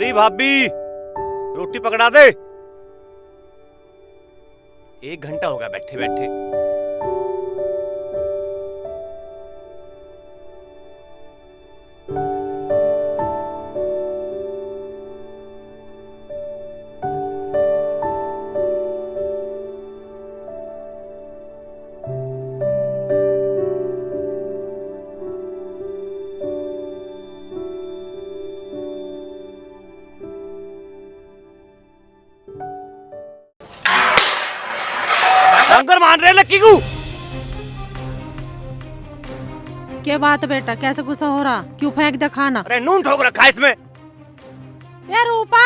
अरे भाभी रोटी पकड़ा दे। 1 घंटा हो गया बैठे बैठे। शंकर मान रहे लक्की को। क्या बात है बेटा, कैसे गुस्सा हो रहा? क्यों फेंक दे खाना? अरे नून ठोक रखा है इसमें। ये रूपा,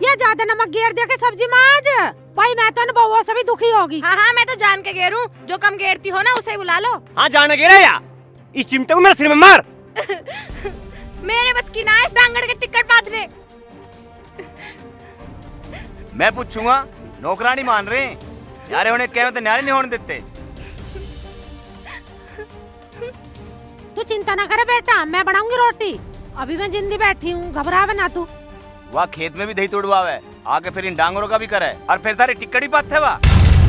ये ज्यादा नमक गिर दे के सब्जी में आज। भाई मैं तो बहुओं से भी दुखी होगी। हाँ हाँ मैं तो जान के गेरूं, जो कम गेरती हो ना उसे बुला लो। हाँ जाने गिरा या इस चिमटे को मेरे सिर में मार। मेरे बस की ना इस डांगड़ के टिकट पाथने। मैं पूछूंगा, नौकरानी मान रहे हैं यारे होने क्या तो न्यारे नहीं होने देते। तू चिंता ना करे बेटा, मैं बनाऊंगी रोटी। अभी मैं जिंदी बैठी हूँ, घबरा ना तू। वहाँ खेत में भी दही तोड़वावे, आगे फिर इन डांगरों का भी करे और फिर तारी टिक्कट ही पात थे वहाँ।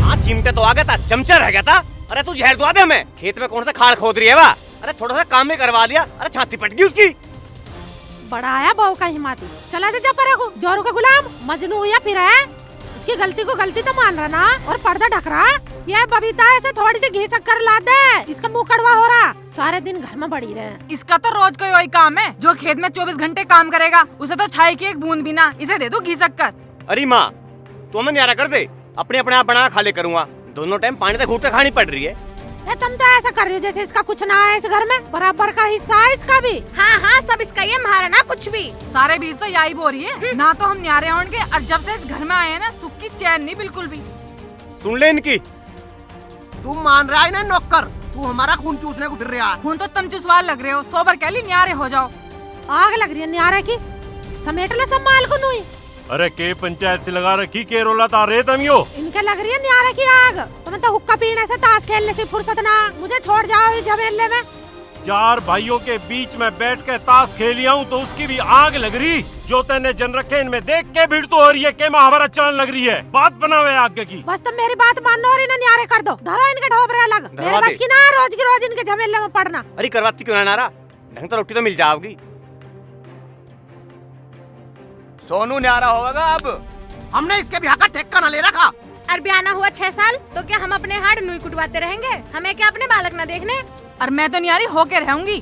हाँ चिमटे तो आ गया था, चमचा रह गया था। अरे तू जहर दुआ दे हमें। खेत में कौन सा खाल खोद रही है वहाँ? अरे थोड़ा सा काम भी करवा दिया। अरे छाती पट गई उसकी। बड़ा आया बहू का हिमाती। चला जा पर जोरू का गुलाम मजनू या फिर है। इसकी गलती को गलती तो मान रहा ना और पर्दा ढक रहा। ये बबीता ऐसे थोड़ी सी घी शक्कर ला दे, इसका मुंह कड़वा हो रहा। सारे दिन घर में पड़ी रहे। इसका तो रोज का वही काम है। जो खेत में 24 घंटे काम करेगा उसे तो चाय की एक बूंद भी ना। इसे दे दो घी शक्कर। अरे माँ तू हमें न्यारा कर दे, अपने अपने आप बना खा ले करूँगा। दोनों टाइम पानी तक घूट के खानी पड़ रही है। तुम तो ऐसा कर रही हो जैसे इसका कुछ ना है। इस घर में बराबर का हिस्सा है इसका भी। हाँ हाँ सब इसका, ये महाराणा कुछ भी। सारे बीज तो यही बो रही है ना। तो हम न्यारे होंगे और जब से इस घर में आए हैं ना, सुख की चैन नहीं बिल्कुल भी। सुन ले इनकी। तू मान रहा है ना नौकर, तू हमारा खून चूसने को फिर रहा है। खून तो तुम चुसवाल लग रहे हो। सोबर कह ली न्यारे हो जाओ। आग लग रही है न्यारे की, समेट लो सब माल को नुई। अरे के पंचायत से लगा रखी के रोला तारे तमियो। इनके लग रही है न्यारे की आग। तुम्हें तो हुक्का पीने से ताश खेलने से फुर्सत ना। मुझे छोड़ जाओ इस झमेले में। 4 भाइयों के बीच में बैठ के ताश खेलिया हूँ तो उसकी भी आग लग रही। जो तेने जन रखे इनमें देख के भीड़ तो हो रही है के महाभारत चलन लग रही है। बात बनावे आगे की। बस तुम मेरी बात मानो और इन्हें न्यारे कर दो। धरो इनके ढोबरे अलग। मेरे बस की ना रोज की रोज इनके झमेले में पड़ना। अरे करवाती क्यों ना नारा, ढंग तो रोटी तो मिल जाओगी। सोनू न्यारा होगा अब। हमने इसके ब्याह का ठेका न ले रखा। और ब्याह हुआ 6 साल तो क्या हम अपने हाड़ नुई कुटवाते रहेंगे? हमें क्या अपने बालक न देखने? और मैं तो न्यारी होके रहूंगी।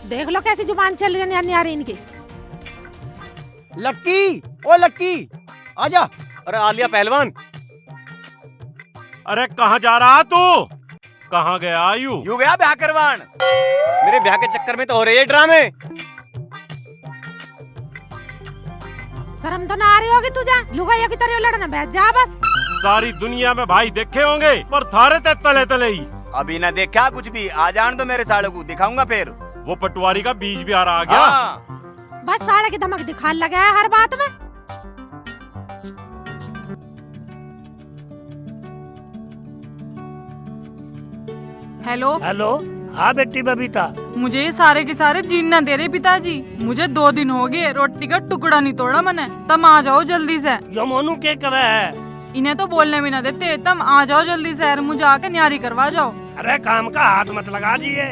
देख लो कैसी जुबान चल रही है न्यारी इनकी। लक्की, ओ लक्की आजा। अरे आलिया पहलवान। अरे कहाँ जा रहा तू? कहाँ गया आयु? यू गया ब्याह करवान। मेरे ब्याह के चक्कर में तो हो रहे हैं ड्रामे। शर्म तो ना आ रही होगी तुझे? लुगाइया की तरह लड़ना बैठ जा बस। सारी दुनिया में भाई देखे होंगे पर थारे ते तले तले ही। अभी न देखा कुछ भी, आ जान तो मेरे साले को दिखाऊंगा फिर। वो पटवारी का बीज भी आ रहा आ गया। हाँ। बस साले की धमक दिखा लगा है हर बात में। Hello hello. हाँ बेटी बबीता। मुझे ये सारे के सारे जीना दे रहे पिताजी। मुझे 2 दिन हो गए, रोटी का टुकड़ा नहीं तोड़ा मैंने। तुम आ जाओ जल्दी से। यो मोनू के करे है? इन्हें तो बोलने भी ना देते। तुम आ जाओ जल्दी से, मुझे आके न्यारी करवा जाओ। अरे काम का हाथ मत लगा दिए।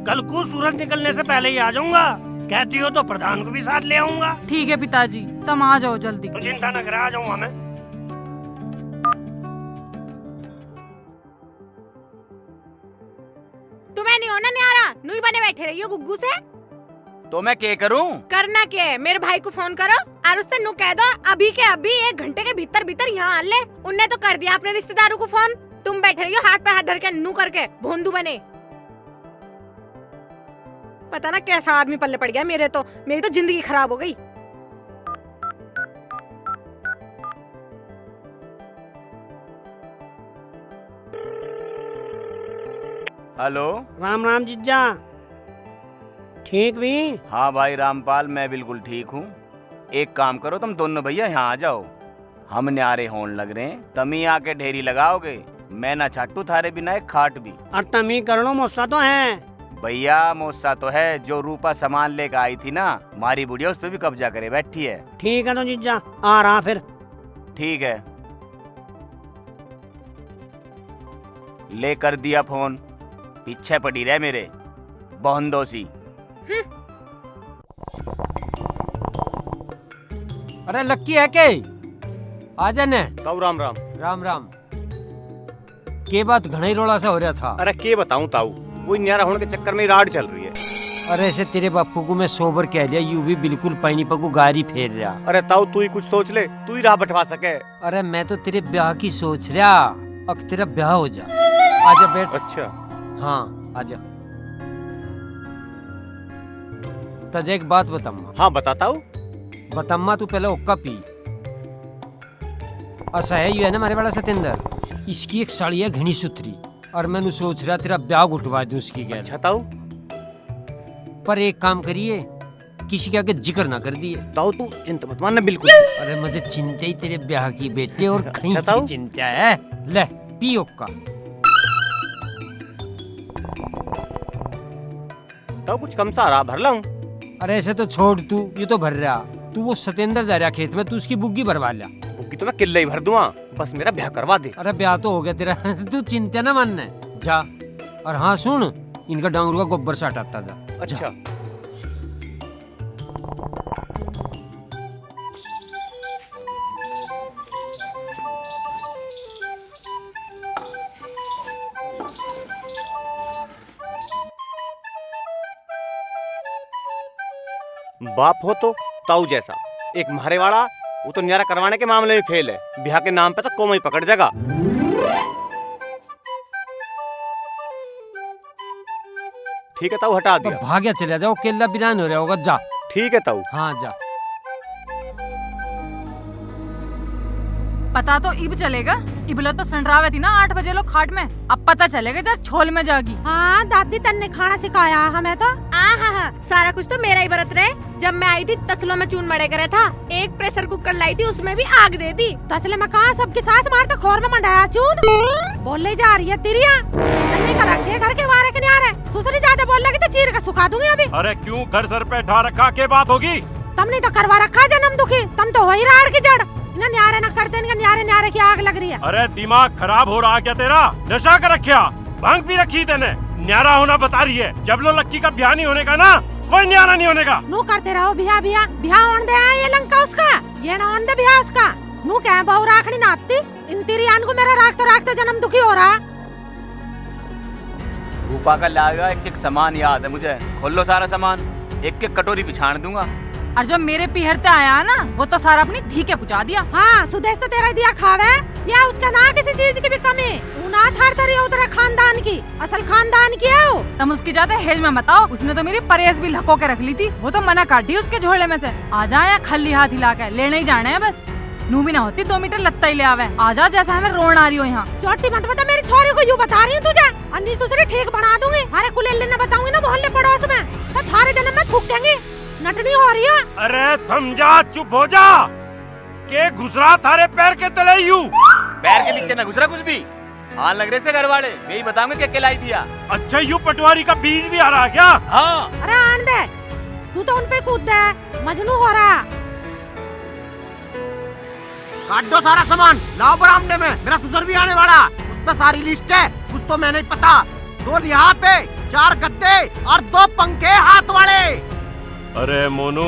कल को सूरज निकलने से पहले ही आ जाऊंगा। कहती हो तो प्रधान को भी साथ ले आऊंगा। ठीक है पिताजी, तुम आ जाओ जल्दी। तो चिंता न करे, आ जाऊंगा मैं। तुम्हें नहीं होना न्यारा, नुई बने बैठे रहियो गुग्गू से। तो मैं क्या करूं? करना क्या है? मेरे भाई को फोन करो और उससे नु कह दो अभी के अभी 1 घंटे के भीतर भीतर यहाँ आ ले। उनने तो कर दिया अपने रिश्तेदारों को फोन। तुम बैठे रहियो हाथ पे हाथ धर के नु करके भोंदू बने। पता ना कैसा आदमी पल्ले पड़ गया मेरे तो। मेरी तो जिंदगी खराब हो गई। हेलो। राम राम जीजा, ठीक भी? हाँ भाई रामपाल, मैं बिल्कुल ठीक हूँ। एक काम करो, तुम दोनों भैया यहाँ आ जाओ। हम न्यारे होने लग रहे हैं, तुम ही आके ढेरी लगाओगे। मैं ना छाटू थारे बिना एक खाट भी। और तमी कर लो, मुस्सा तो है। भैया मोसा तो है, जो रूपा सामान लेकर आई थी ना, मारी बुढ़िया उस पे भी कब्जा करे बैठी है। ठीक है तो जीजा, आ रहा फिर। ठीक है, ले कर दिया फोन, पीछे पड़ी रहे मेरे बहनदोसी। अरे लक्की है के आ जाने। ताऊ राम राम। राम राम। के बात घना ही रोला सा हो रहा था। अरे के बताऊं ताऊ, कोई न्यारा होने के चक्कर में राड चल रही है। अरे ऐसे तेरे बापू को मैं सोबर कह दिया, यू भी बिल्कुल पानी पकू गारी फेर रहा। अरे ताऊ तू ही कुछ सोच ले, तू ही राह बटवा सके। अरे मैं तो तेरे ब्याह की सोच रहा, अब तेरा ब्याह हो जा। आजा बैठ। अच्छा हाँ आजा। तुझे एक बात बताऊंगा। हाँ बताता हूँ। बताऊंगा, तू पहले ओक्का पी। ऐसा है यू है ना, हमारे वाला सतेंद्र, इसकी एक साड़ी है घनी सुथरी, और मैंने सोच रहा तेरा ब्याह घुटवा दूं उसकी गैर। अच्छा ताऊ। पर एक काम करिए, किसी के आगे जिक्र ना कर दिए। ताऊ तू चिंता मत मानना बिल्कुल। अरे मुझे चिंता ही तेरे ब्याह की बेटे, और कहीं अच्छा ताऊ। की चिंता है। ले पी ओक्का। ताऊ कुछ कम सा रहा, भर लाऊं? अरे ऐसे तो छोड़ तू, ये तो भर रहा। तू वो सतेंद्र जा रहा खेत में, तू उसकी बुग्गी भरवा लिया। बुग्गी तो मैं किले ही भर दूंगा, बस मेरा ब्याह करवा दे। अरे ब्याह तो हो गया तेरा तू चिंता ना मानना जा। और हाँ सुन, इनका डांगरू का गोबर से हटाता जा। अच्छा बाप हो तो ताऊ जैसा, एक म्हारे वाला, वो तो न्यारा करवाने के मामले में फेल है, ब्याह के नाम पे तो कोमई पकड़ जाएगा। ठीक है ताऊ, हटा तो दिया। भाग्या चले जाओ, केला बिरान हो रहा होगा। जा ठीक है ताऊ। हाँ जा। पता तो इब चलेगा, इबला तो संडरावे थी ना 8 बजे लोग खाट में, अब पता चलेगा जब छोल में जागी। हाँ दादी तन्ने खाना सिखाया हमें तो। हाँ, सारा कुछ तो मेरा ही बरत रहे। जब मैं आई थी तसलों में चून मड़े करे था, एक प्रेशर कुकर लाई थी, उसमें भी आग दे दी। तसले में कहा सबकी सास मारता खोर में मंडाया चून। बोले जा रही है तिरिया, नहीं कर रखे घर के वारे के न्यारे। सुसरी ज्यादा बोल लगी तो चीर के सुखा दूंगी अभी। अरे क्यों घर सर पे ढा रखा, के बात होगी? तुमने तो करवा रखा जन्म दुखी, तुम तो वही राड़ की जड़। इन्हें न्यारे न करते, इनके न्यारे न्यारे की आग लग रही है। अरे दिमाग खराब हो रहा क्या तेरा? नशा कर रखा, भांग भी रखी तेने, न्यारा होना बता रही है। जब लो लक्की का ब्याह नहीं होने का ना, कोई न्यारा नहीं होने का। नू करते रहो बिहा बिहा बिहा होने दे ये लंका उसका, ये ना होने दे बिहा उसका। नू क्या बहु राखनी नाती, इन तिरियान को मेरा राखते जन्म दुखी हो रहा। रूपा का लाएगा एक एक सामान याद है मुझे, खोल लो सारा सामान, एक एक कटोरी पिछाड़ दूंगा। और जो मेरे पीहरते आया ना, वो तो सारा अपनी धी के पुचा दिया। हाँ सुदेश तो तेरा दिया खावे, या उसका ना किसी चीज की भी कमी। ना थार तरी उतरे खानदान की, असल खानदान की है वो। तुम उसकी जाते हेज में बताओ, उसने तो मेरी परहेज भी लको के रख ली थी, वो तो मना काट दी उसके झोले में से। आ जाए या खली हाथ हिला के लेने ही जाने हैं बस। नू भी ना होती 2 मीटर लत्ता ही ले आवे। आ जा, जैसा हमें रोन आ रही हो यहाँ। चोटी मत बता मेरी छोरी को, यूँ बता रही हूँ तुझे। अन्नी सुसरी ठीक बना दूंगी, थारे कुलेले न बताऊंगी ना मोहल्ले पड़ोस में, तो थारे जन्म में थूकेंगे। नटनी हो रही है। अरे थम जा, चुप हो जा, के घुसरा थारे पैर के तले यूं। पैर के नीचे न घुसरा कुछ भी। हाँ लग रहे से घर वाले, यही बताऊंगे क्या खिलाई दिया। अच्छा यूं पटवारी का बीज भी आ रहा क्या? हाँ। अरे आन दे, तू तो उन पे कूद दे, मजनू हो रहा। काट दो सारा सामान, लाओ बरामदे में, मेरा सुसर भी आने वाला। उस पर सारी लिस्ट है, कुछ तो मैं नहीं पता। 2 यहाँ पे, 4 गद्दे और 2 पंखे हाथ वाले। अरे मोनू,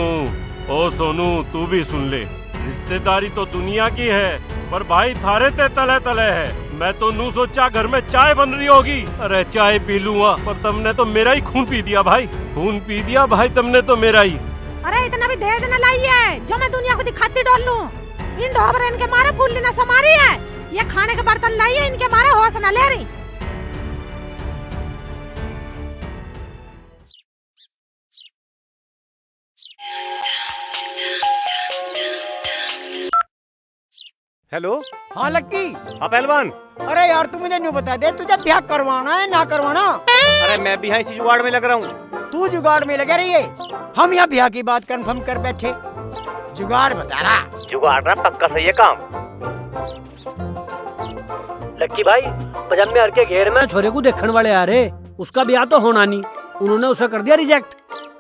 ओ सोनू, तू भी सुन ले, रिश्तेदारी तो दुनिया की है, पर भाई थारे ते तले तले है। मैं तो नू सोचा घर में चाय बन रही होगी, अरे चाय पी लूंगा, पर तुमने तो मेरा ही खून पी दिया भाई, खून पी दिया भाई तुमने तो मेरा ही। अरे इतना भी दहेज न लाई है जो मैं दुनिया को दिखाती डोल लूं। इन ढोबरे इनके मारे फूल न समारी है, ये खाने के बर्तन लाई है, इनके मारे होश न ले रही। हेलो। हाँ लक्की। हाँ पहलवान। अरे यार तू मुझे न्यू बता दे, तुझे ब्याह करवाना है ना करवाना? अरे मैं भी यहाँ इसी जुगाड़ में लग रहा हूँ। तू जुगाड़ में लगे रही है, हम यहाँ ब्याह की बात कंफर्म कर बैठे। जुगाड़ बता रहा। जुगाड़ ना पक्का सही है काम। लक्की भाई, पजामे हर के घेर में छोरे को देखने वाले आ रहे, उसका ब्याह तो होना नहीं, उन्होंने उसे कर दिया रिजेक्ट।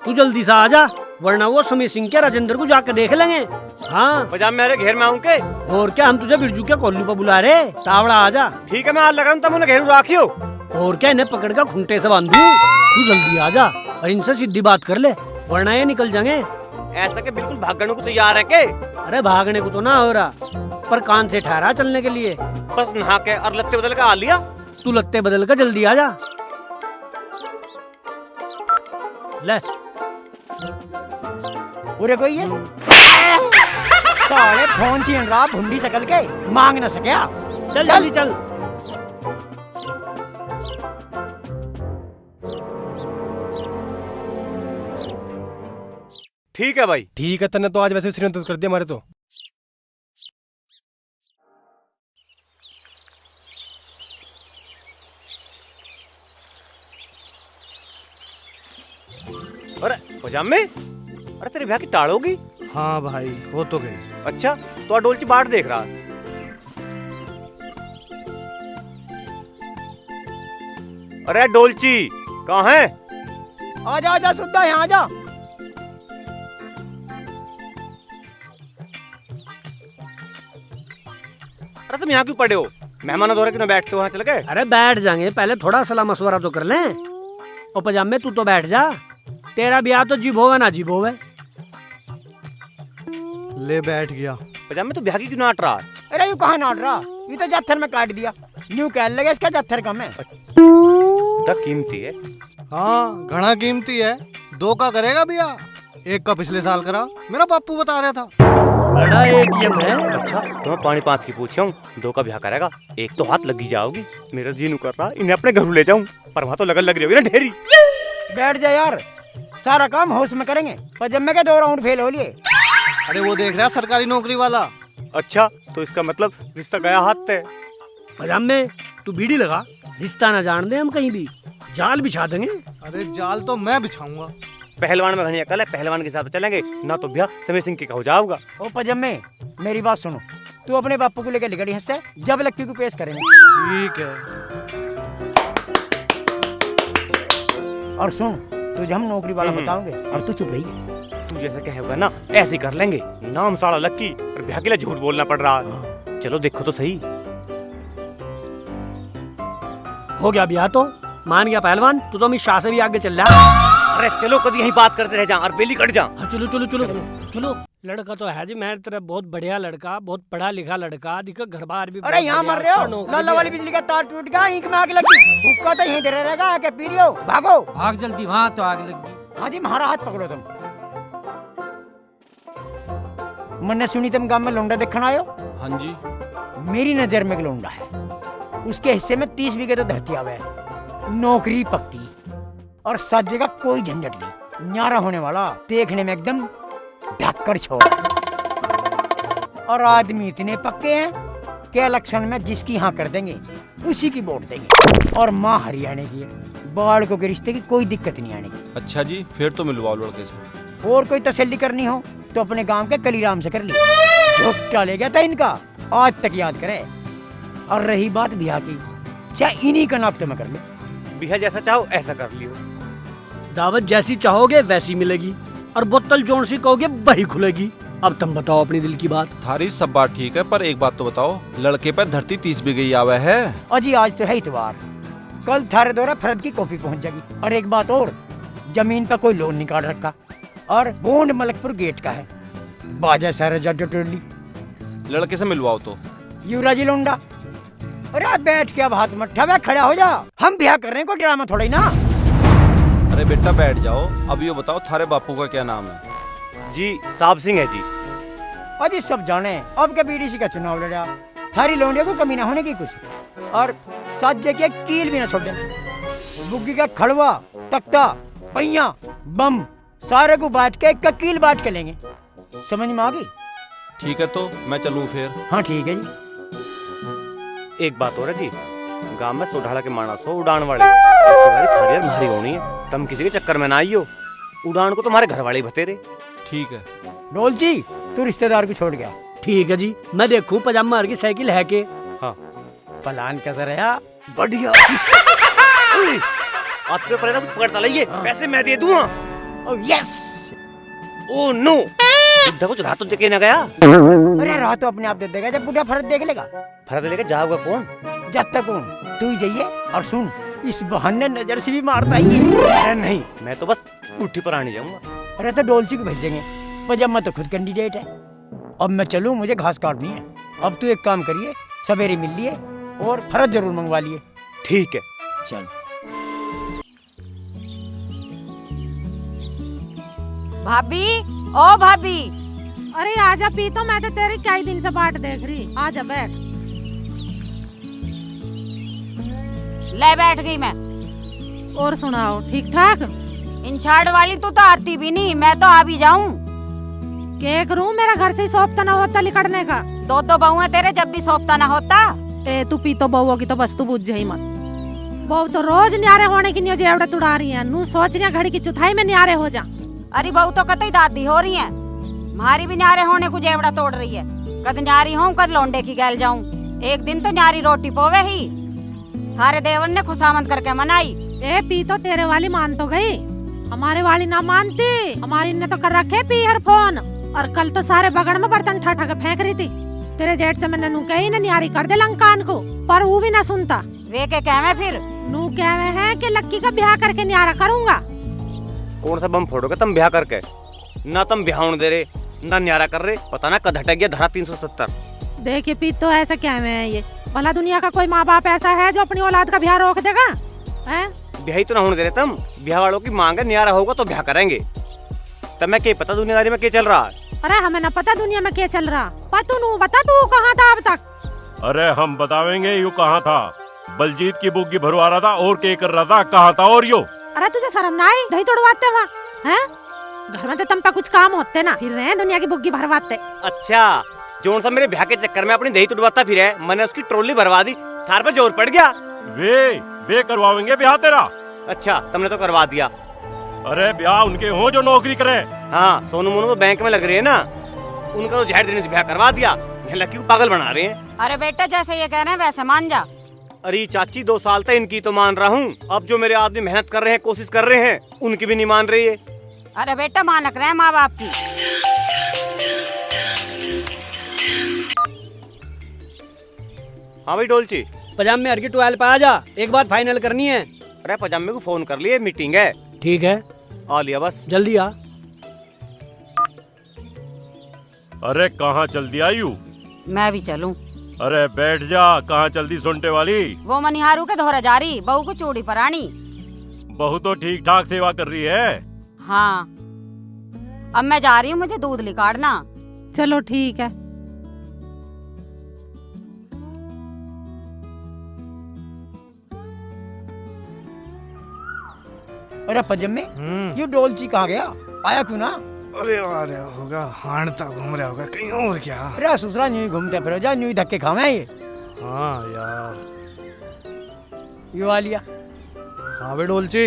तू जल्दी से आ जा, वरना वो समीर सिंह के राजेंद्र को जाकर देख लेंगे। हाँ पजामे मेरे घेर में आऊं के? और क्या, हम तुझे बिरजू के कोल्लू पर बुला रहे। तावड़ा आ जा। ठीक है मैं आज लगा तब उन्हें घेरू राखियो। और क्या, इन्हें पकड़ कर खूंटे से बांधू। तू जल्दी आ जा और इनसे सीधी बात कर ले, वरना ये निकल जाएंगे। ऐसा के बिल्कुल भागने को तैयार है के? अरे भागने को तो ना हो रहा, पर कान से ठहरा चलने के लिए। बस नहा के और लत्ते बदल के आ लिया। तू लत्ते बदल कर जल्दी आ जा। ले पूरे कोई है साले फोन छीन रहा, भुंडी सकल के मांग न सके। चल जल्दी चल। ठीक है भाई। ठीक है, तने तो आज वैसे भी सिर कर दिया हमारे तो। अरे पजामे, अरे तेरे भैया की टाड़ होगी। हाँ भाई वो तो गए। अच्छा तो डोलची बाट देख रहा। अरे डोलची कहाँ है? आजा आजा सुद्धा यहाँ आजा। अरे तुम यहाँ क्यों पड़े हो? मेहमान दौरे क्यों बैठते हो वहाँ चल के? अरे बैठ जाएंगे, पहले थोड़ा सलाह मशवरा तो कर लें। और पजामे तू तो बैठ जा, तेरा ब्याह तो जीभ होवे ना जीभ होवे। ले बैठ गया। पजामे तू ब्याह की क्यों नाट रहा? अरे यू कहाँ नाट रहा, ये तो जत्थर में काट दिया। न्यू कह लगे इसका जत्थर कम है। तो कीमती है। हाँ घना कीमती है। 2 का करेगा भैया, 1 का पिछले साल करा, मेरा बापू बता रहा था। बड़ा एटीएम है। अच्छा तो मैं पानी 5 की पूछा हूँ, 2 का ब्याह करेगा, 1 तो हाथ लगी जाओगी। मेरा जी नहीं कर रहा इन्हें अपने घर ले जाऊं, पर वहाँ तो लगन लग रही होगी ना ढेरी। बैठ जा यार, सारा काम होश में करेंगे। पजामे के 2 राउंड फेल हो लिए। अरे वो देख रहा है सरकारी नौकरी वाला। अच्छा तो इसका मतलब रिश्ता गया हाथ से। पजामे तू बीड़ी लगा, रिश्ता ना जान दे हम कहीं भी, जाल बिछा देंगे। अरे जाल तो मैं बिछाऊंगा। पहलवान में घनी अकल है, पहलवान के साथ चलेंगे ना तो ब्याह समीर सिंह के हो जाओगा। ओ पजामे मेरी बात सुनो, तू अपने बापू को लेकर लिगड़ी हंस से, जब लक्की को पेश करेंगे। ठीक है। और सुन, तुझे हम नौकरी वाला बताओगे और तू चुप रही। तू जैसे कहेगा ना ऐसे कर लेंगे। नाम साला लक्की और ब्याह के लिए झूठ बोलना पड़ रहा है। चलो देखो तो सही। हो गया ब्याह तो, मान गया पहलवान। तू तो अमित शाह से भी आगे चल रहा। अरे चलो कभी यही बात करते रह जा और बेली कट जा। हाँ, चलो चलो चलो चलो। लड़का तो है जी मेरी तरह बहुत बढ़िया लड़का, बहुत पढ़ा लिखा लड़का, दिखो घर बार भी। अरे यहाँ मर रहे हो, लाला वाली बिजली का तार टूट गया, ईंख में आग लगी, हुक्का तो यहीं धरे रहेगा, आके पी लियो, भागो। भाग जल्दी, वहाँ तो आग लगी। हाँ जी हमारा हाथ पकड़ो तुम। मैंने सुनी तुम गांव में लौंडा देखने आयो। हाँ जी। मेरी नजर में एक लौंडा है, उसके हिस्से में 30 बीघे तो धरती आवे है, नौकरी पक्की और साजे का कोई झंझट नहीं, न्यारा होने वाला, देखने में एकदम ढक्कड़ छोड़। और आदमी इतने पक्के हैं कि इलेक्शन में जिसकी हाँ कर देंगे उसी की वोट देंगे। और माँ हरियाणा की है, बाढ़ को के रिश्ते की कोई दिक्कत नहीं आने की। अच्छा जी, फिर तो मिलवाओ लड़के से। और कोई तसल्ली करनी हो तो अपने गांव के कलीराम से कर ली, झोंका ले गया था इनका, आज तक याद करे। और रही बात ब्याह की, चाहे इन्हीं का नाप तो मैं कर ले। ब्याह जैसा चाहो ऐसा कर लियो। दावत जैसी चाहोगे वैसी मिलेगी, और बोतल जोन सी कहोगे वही खुलेगी। अब तुम बताओ अपनी दिल की बात। थारी सब बात ठीक है, पर एक बात तो बताओ, लड़के पर धरती 30 बीघे ही आवे है। अजी आज तो है इतवार, कल थारे दौरा फर्द की कॉपी पहुंच जाएगी। और एक बात और, जमीन पर कोई लोन निकाल रखा, और बोंड मलकपुर गेट का है, बाजा सारा जट टोली। लड़के से मिलवाओ तो। युवराजी लोंडा, अरे बैठ के अब हाथ मट्ठा में खड़ा हो जा, हम ब्याह कर रहे हैं, कोई ड्रामा थोड़ा ही ना। अरे बेटा बैठ जाओ। अब ये बताओ थारे बापू का क्या नाम है? जी साहब सिंह है जी। अजी सब जाने, अब के बीडीसी का चुनाव लड़ा, थारी लोंडे को कमी ना होने की कुछ। और साजे के कील भी ना छोड़े, बुग्गी का खड़वा, तख्ता, पहिया, बम सारे को बांट के एक का कील बांट के लेंगे। समझ में आ गई? ठीक है तो मैं चलूं फिर। हाँ ठीक है जी। एक बात हो रहा जी, गांव में सोढ़ाड़ा के मानस हो उड़ान वाले, थारी यार मारी होनी है, तुम किसी के चक्कर में ना आइयो। उड़ान को तुम्हारे घर वाले बतेरे। ठीक है। डोलची तू रिश्तेदार को छोड़ गया। ठीक है जी, मैं देखूं पजामा मार की साइकिल है के। हाँ प्लान कैसा रहा? बढ़िया। आपके ऊपर कुछ पकड़ता लाइए, पैसे मैं दे दूंगा। Oh yes. ओ नो, बुढ़ा कुछ रात तो देखे ना गया। अरे रात तो अपने आप दे देगा, जब बुढ़ा फर्ज देख लेगा। फर्ज लेके जाओगा कौन? जब तक कौन, तू ही जाइए। और सुन, इस बहाने नजर से भी मारता ही है। अरे नहीं, मैं तो बस उठी पर आने जाऊंगा। अरे तो डोलची को भेजेंगे, पजामा तो खुद कैंडिडेट है। अब मैं चलूं, मुझे घास काटनी है। अब तू एक काम करिए, सवेरे मिल लिए और फर्ज जरूर मंगवा लिए। ठीक है, चल। भाभी, ओ भाभी। अरे आजा पी, तो मैं तो तेरी कई दिन से बाट देख रही। आजा बैठ। ले बैठ गई मैं। और सुनाओ, ठीक ठाक? इन छाड़ वाली तू तो आती भी नहीं, मैं तो आ भी जाऊं। क्या करूं, मेरा घर से ही सोपता ना होता लिकड़ने का। दो बहुएं तेरे, जब भी सोपता ना होता। ए तू पी तो बहुओं की तो बस तू बुझ जाई मत। बहू तो रोज न्यारे होने की न्यूज एवढे तुड़ा रही है। नू सोच रही है घड़ी की चौथाई में न्यारे हो जा। अरे बहू तो कतई दादी हो रही है, मारी भी न्यारे होने को जेवड़ा तोड़ रही है। कद न्यारी हूँ, कद लौंडे की गैल जाऊं। एक दिन तो न्यारी रोटी पोवे ही। हारे देवन ने खुशामद करके मनाई। ए पी तो तेरे वाली मान तो गई, हमारे वाली ना मानती। हमारी ने तो कर रखे पी हर फोन, और कल तो सारे बगड़ में बर्तन ठा के फेंक रही थी। तेरे जेठ से मैंने नू कही ना न्यारी कर दे लंकान को, पर वो भी ना सुनता। वे के कहवे फिर? नू कहवे है कि लक्की का ब्याह करके न्यारा करूंगा। कौन सा बम फोड़ोगे तुम ब्याह करके? ना तुम ब्याह होने दे रहे, ना न्यारा कर रहे। पता ना कद हटक गया धरा 370। देखिए पी तो ऐसा कहवे है ये। भला दुनिया का कोई माँ बाप ऐसा है जो अपनी औलाद का ब्याह रोक देगा? हैं? ब्याह ही तो ना होने दे रहे तुम। ब्याह वालों की मांग है, न्यारा होगा तो ब्याह करेंगे। तब मैं क्या पता दुनियादारी में क्या चल रहा है। अरे हमें न पता दुनिया में क्या चल रहा। पर तू नू बता, तू कहाँ था अब तक? अरे हम बतावेंगे यू कहाँ था। बलजीत की बुग्गी भरवा रहा था और क्या कर रहा था, कहाँ था और यो। अरे तुझे शर्म ना आई? दही तोड़वाते वहाँ हैं? घर में तो तुम पे कुछ काम होते ना, फिर रहे दुनिया की बुग्गी भरवाते। अच्छा, जोन सा मेरे ब्याह के चक्कर में अपनी दही तुड़वाता फिर है, मैंने उसकी ट्रॉली भरवा दी। थार पे जोर पड़ गया। वे करवावेंगे ब्याह तेरा। अच्छा, तुमने तो करवा दिया। अरे ब्याह उनके हो जो नौकरी करे। हाँ, सोनू मोनू तो बैंक में लग रहे हैं ना, उनका तो जहर देने से ब्याह करवा दिया। लकी को पागल बना रहे हैं। अरे बेटा, जैसे ये कह रहे हैं वैसे मान जा। अरे चाची, 2 साल तक इनकी तो मान रहा हूँ। अब जो मेरे आदमी मेहनत कर रहे हैं, कोशिश कर रहे हैं, उनकी भी नहीं मान रही है। अरे बेटा, मानक रहे माँ बाप की। हाँ भाई डोलची, पजामे में हर की 12 पे आ जा, एक बात फाइनल करनी है। अरे पजामे को फोन कर लिए, मीटिंग है। ठीक है, आ लिया बस, जल्दी आ। अरे कहाँ चल दिया यू? मैं भी चलूं? अरे बैठ जा, कहाँ चल दी सुनते वाली? वो मनिहारू के धोरे जा रही, बहू को चूड़ी परानी। बहू तो ठीक ठाक सेवा कर रही है। हाँ, अब मैं जा रही हूँ, मुझे दूध निकालना। चलो ठीक है। अरे पजम्मे, ये डोलची कहाँ गया? आया क्यों ना? अरे आ रहा होगा, हांडता घूम रहा होगा कहीं और क्या। अरे ससुरा न्यू घूमते फिरो जा, न्यू धक्के खावे ये। हाँ यार, ये वालिया। हाँ बे डोलची,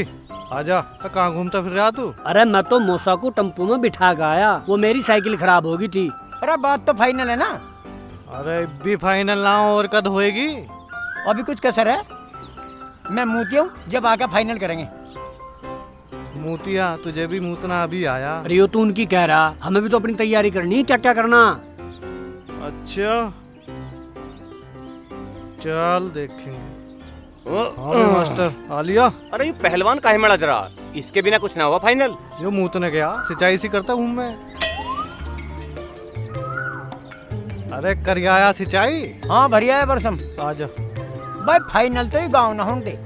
आजा। कहाँ घूमता फिर रहा तू? अरे मैं तो मौसा को टेम्पो में बिठा के आया, वो मेरी साइकिल खराब होगी थी। अरे बात तो फाइनल है ना? अरे भी फाइनल ना हो और कद होएगी? अभी कुछ कसर है? मैं मूती हूँ, जब आकर फाइनल करेंगे। मूतिया, तुझे भी मूतना अभी आया? अरे यो तू उनकी कह रहा, हमें भी तो अपनी तैयारी करनी है, क्या क्या करना। अच्छा चल देखेंगे। हाँ मास्टर, आ लिया। अरे ये पहलवान काहे में लग रहा? इसके बिना कुछ ना हुआ फाइनल। यो मूतने गया, सिंचाई सी करता हूँ मैं। अरे कर आया सिंचाई? हाँ भरिया है बरसम। आजा भाई, फाइनल तो ही गाँव ना होने दे,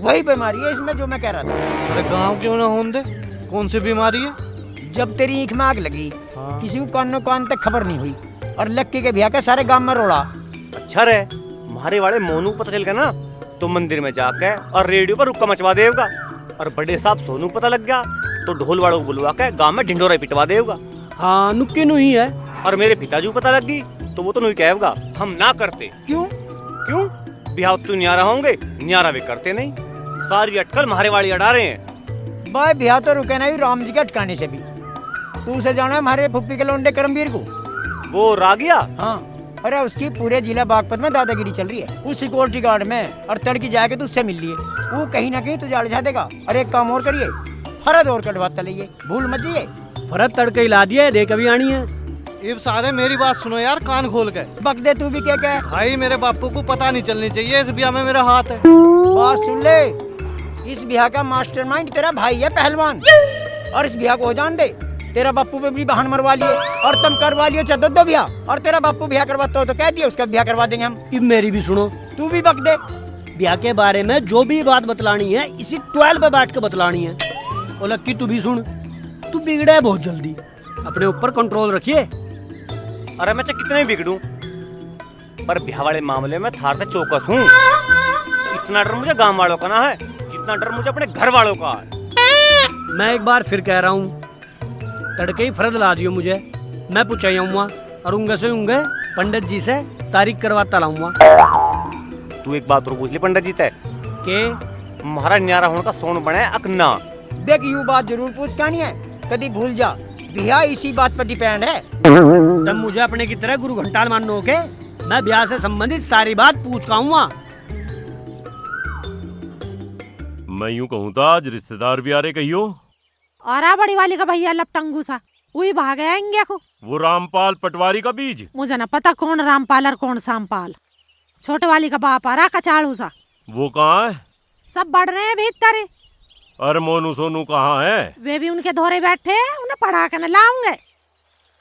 वही बीमारी है इसमें जो मैं कह रहा था। अरे गांव क्यों ना होने दे? कौन सी बीमारी है? जब तेरी ईख में आग लगी, हाँ। किसी को कान कान तक खबर नहीं हुई, और लक्की के ब्याह का सारे गांव में रोड़ा। अच्छा रे, मारे वाले मोनू पता चल गया ना, तो मंदिर में जाके और रेडियो पर रुक्का मचवा देगा। और बड़े साहब सोनू पता लग गया तो ढोल वालों को बुलवा के गाँव में ढिंडोरा पिटवा देगा। हाँ, नुक्के नु ही है। और मेरे पिताजी को पता लग गई तो वो तो नहीं कहेगा हम ना करते। क्यों? क्यों? ब्याह तो न्यारा होंगे, न्यारा भी करते नहीं। सारी अटकल मारे वाली अड़ा रहे हैं। भाई ब्याह तो रुके नहीं राम जी के अटकाने से भी। तू उसे जाना है हमारे फुप्पी के लौंडे करमवीर को। वो रा गया? हाँ। अरे उसकी पूरे जिला बागपत में दादागिरी चल रही है, उस सिक्योरिटी गार्ड में। और तड़की जाके तो उससे मिल लिए, वो कहीं ना कहीं तुझे अड़झा देगा। और एक काम और करिए, फरद और कटवाता रहिए, भूल मत जाइए। फरद तड़के हिला दिए, देख अभी आनी है। अब सारे मेरी बात सुनो यार, कान खोल के। बक दे तू भी, क्या भाई मेरे बापू को पता नहीं चलनी चाहिए इस ब्याह में मेरा हाथ है। बात सुन ले, इस ब्याह का मास्टरमाइंड तेरा भाई है पहलवान, और इस ब्याह को हो जान दे। तेरा बापू पे भी बहन मरवा लिए और तुम करवा लियो चाहे दो ब्याह, और तेरा बापू ब्याह करवाता हो तो कह दिया उसका ब्याह करवा देंगे हम। अब मेरी भी सुनो, तू भी बक दे। ब्याह के बारे में जो भी बात बतलानी है इसी 12 पे बैठ के बतलानी है। और लक्की तू भी सुन, तू बिगड़ा है बहुत जल्दी, अपने ऊपर कंट्रोल रखिए। अरे मैं चाहे कितना ही बिगड़ूं, पर ब्याह वाले मामले में थार से चौकस हूँ। इतना डर मुझे गांव वालों का ना है जितना डर मुझे अपने घर वालों का है। मैं एक बार फिर कह रहा हूँ, तड़के ही फरद ला दियो मुझे, मैं पूछा आऊंगा और उंगे से उंगे पंडित जी से तारीख करवाता लाऊंगा। तू एक बात और पूछ ली पंडित जी ते के हमारा न्यारा होने का सोन बने अकना। देख यू बात जरूर पूछ कानी है, कभी भूल जा, ब्याह इसी बात पर डिपेंड है। तब मुझे अपने की तरह गुरु घंटाल मानो के मैं ब्याह से संबंधित सारी बात पूछ पाऊंगा। मैं यूं कहूँ तो आज रिश्तेदार भी आ रहे कहियो। और बड़ी वाली का भैया लपटंगू सा वही भाग आएंगे को। वो रामपाल पटवारी का बीज। मुझे न पता कौन रामपाल और कौन सामपाल। छोटे वाली का बाप आ रहा कचाड़ू सा। वो कहाँ है? सब बढ़ रहे हैं भीतर। अरे मोनू सोनू कहाँ है? वे भी उनके धोरे बैठे, उन्हें पढ़ा के न लाऊंगे।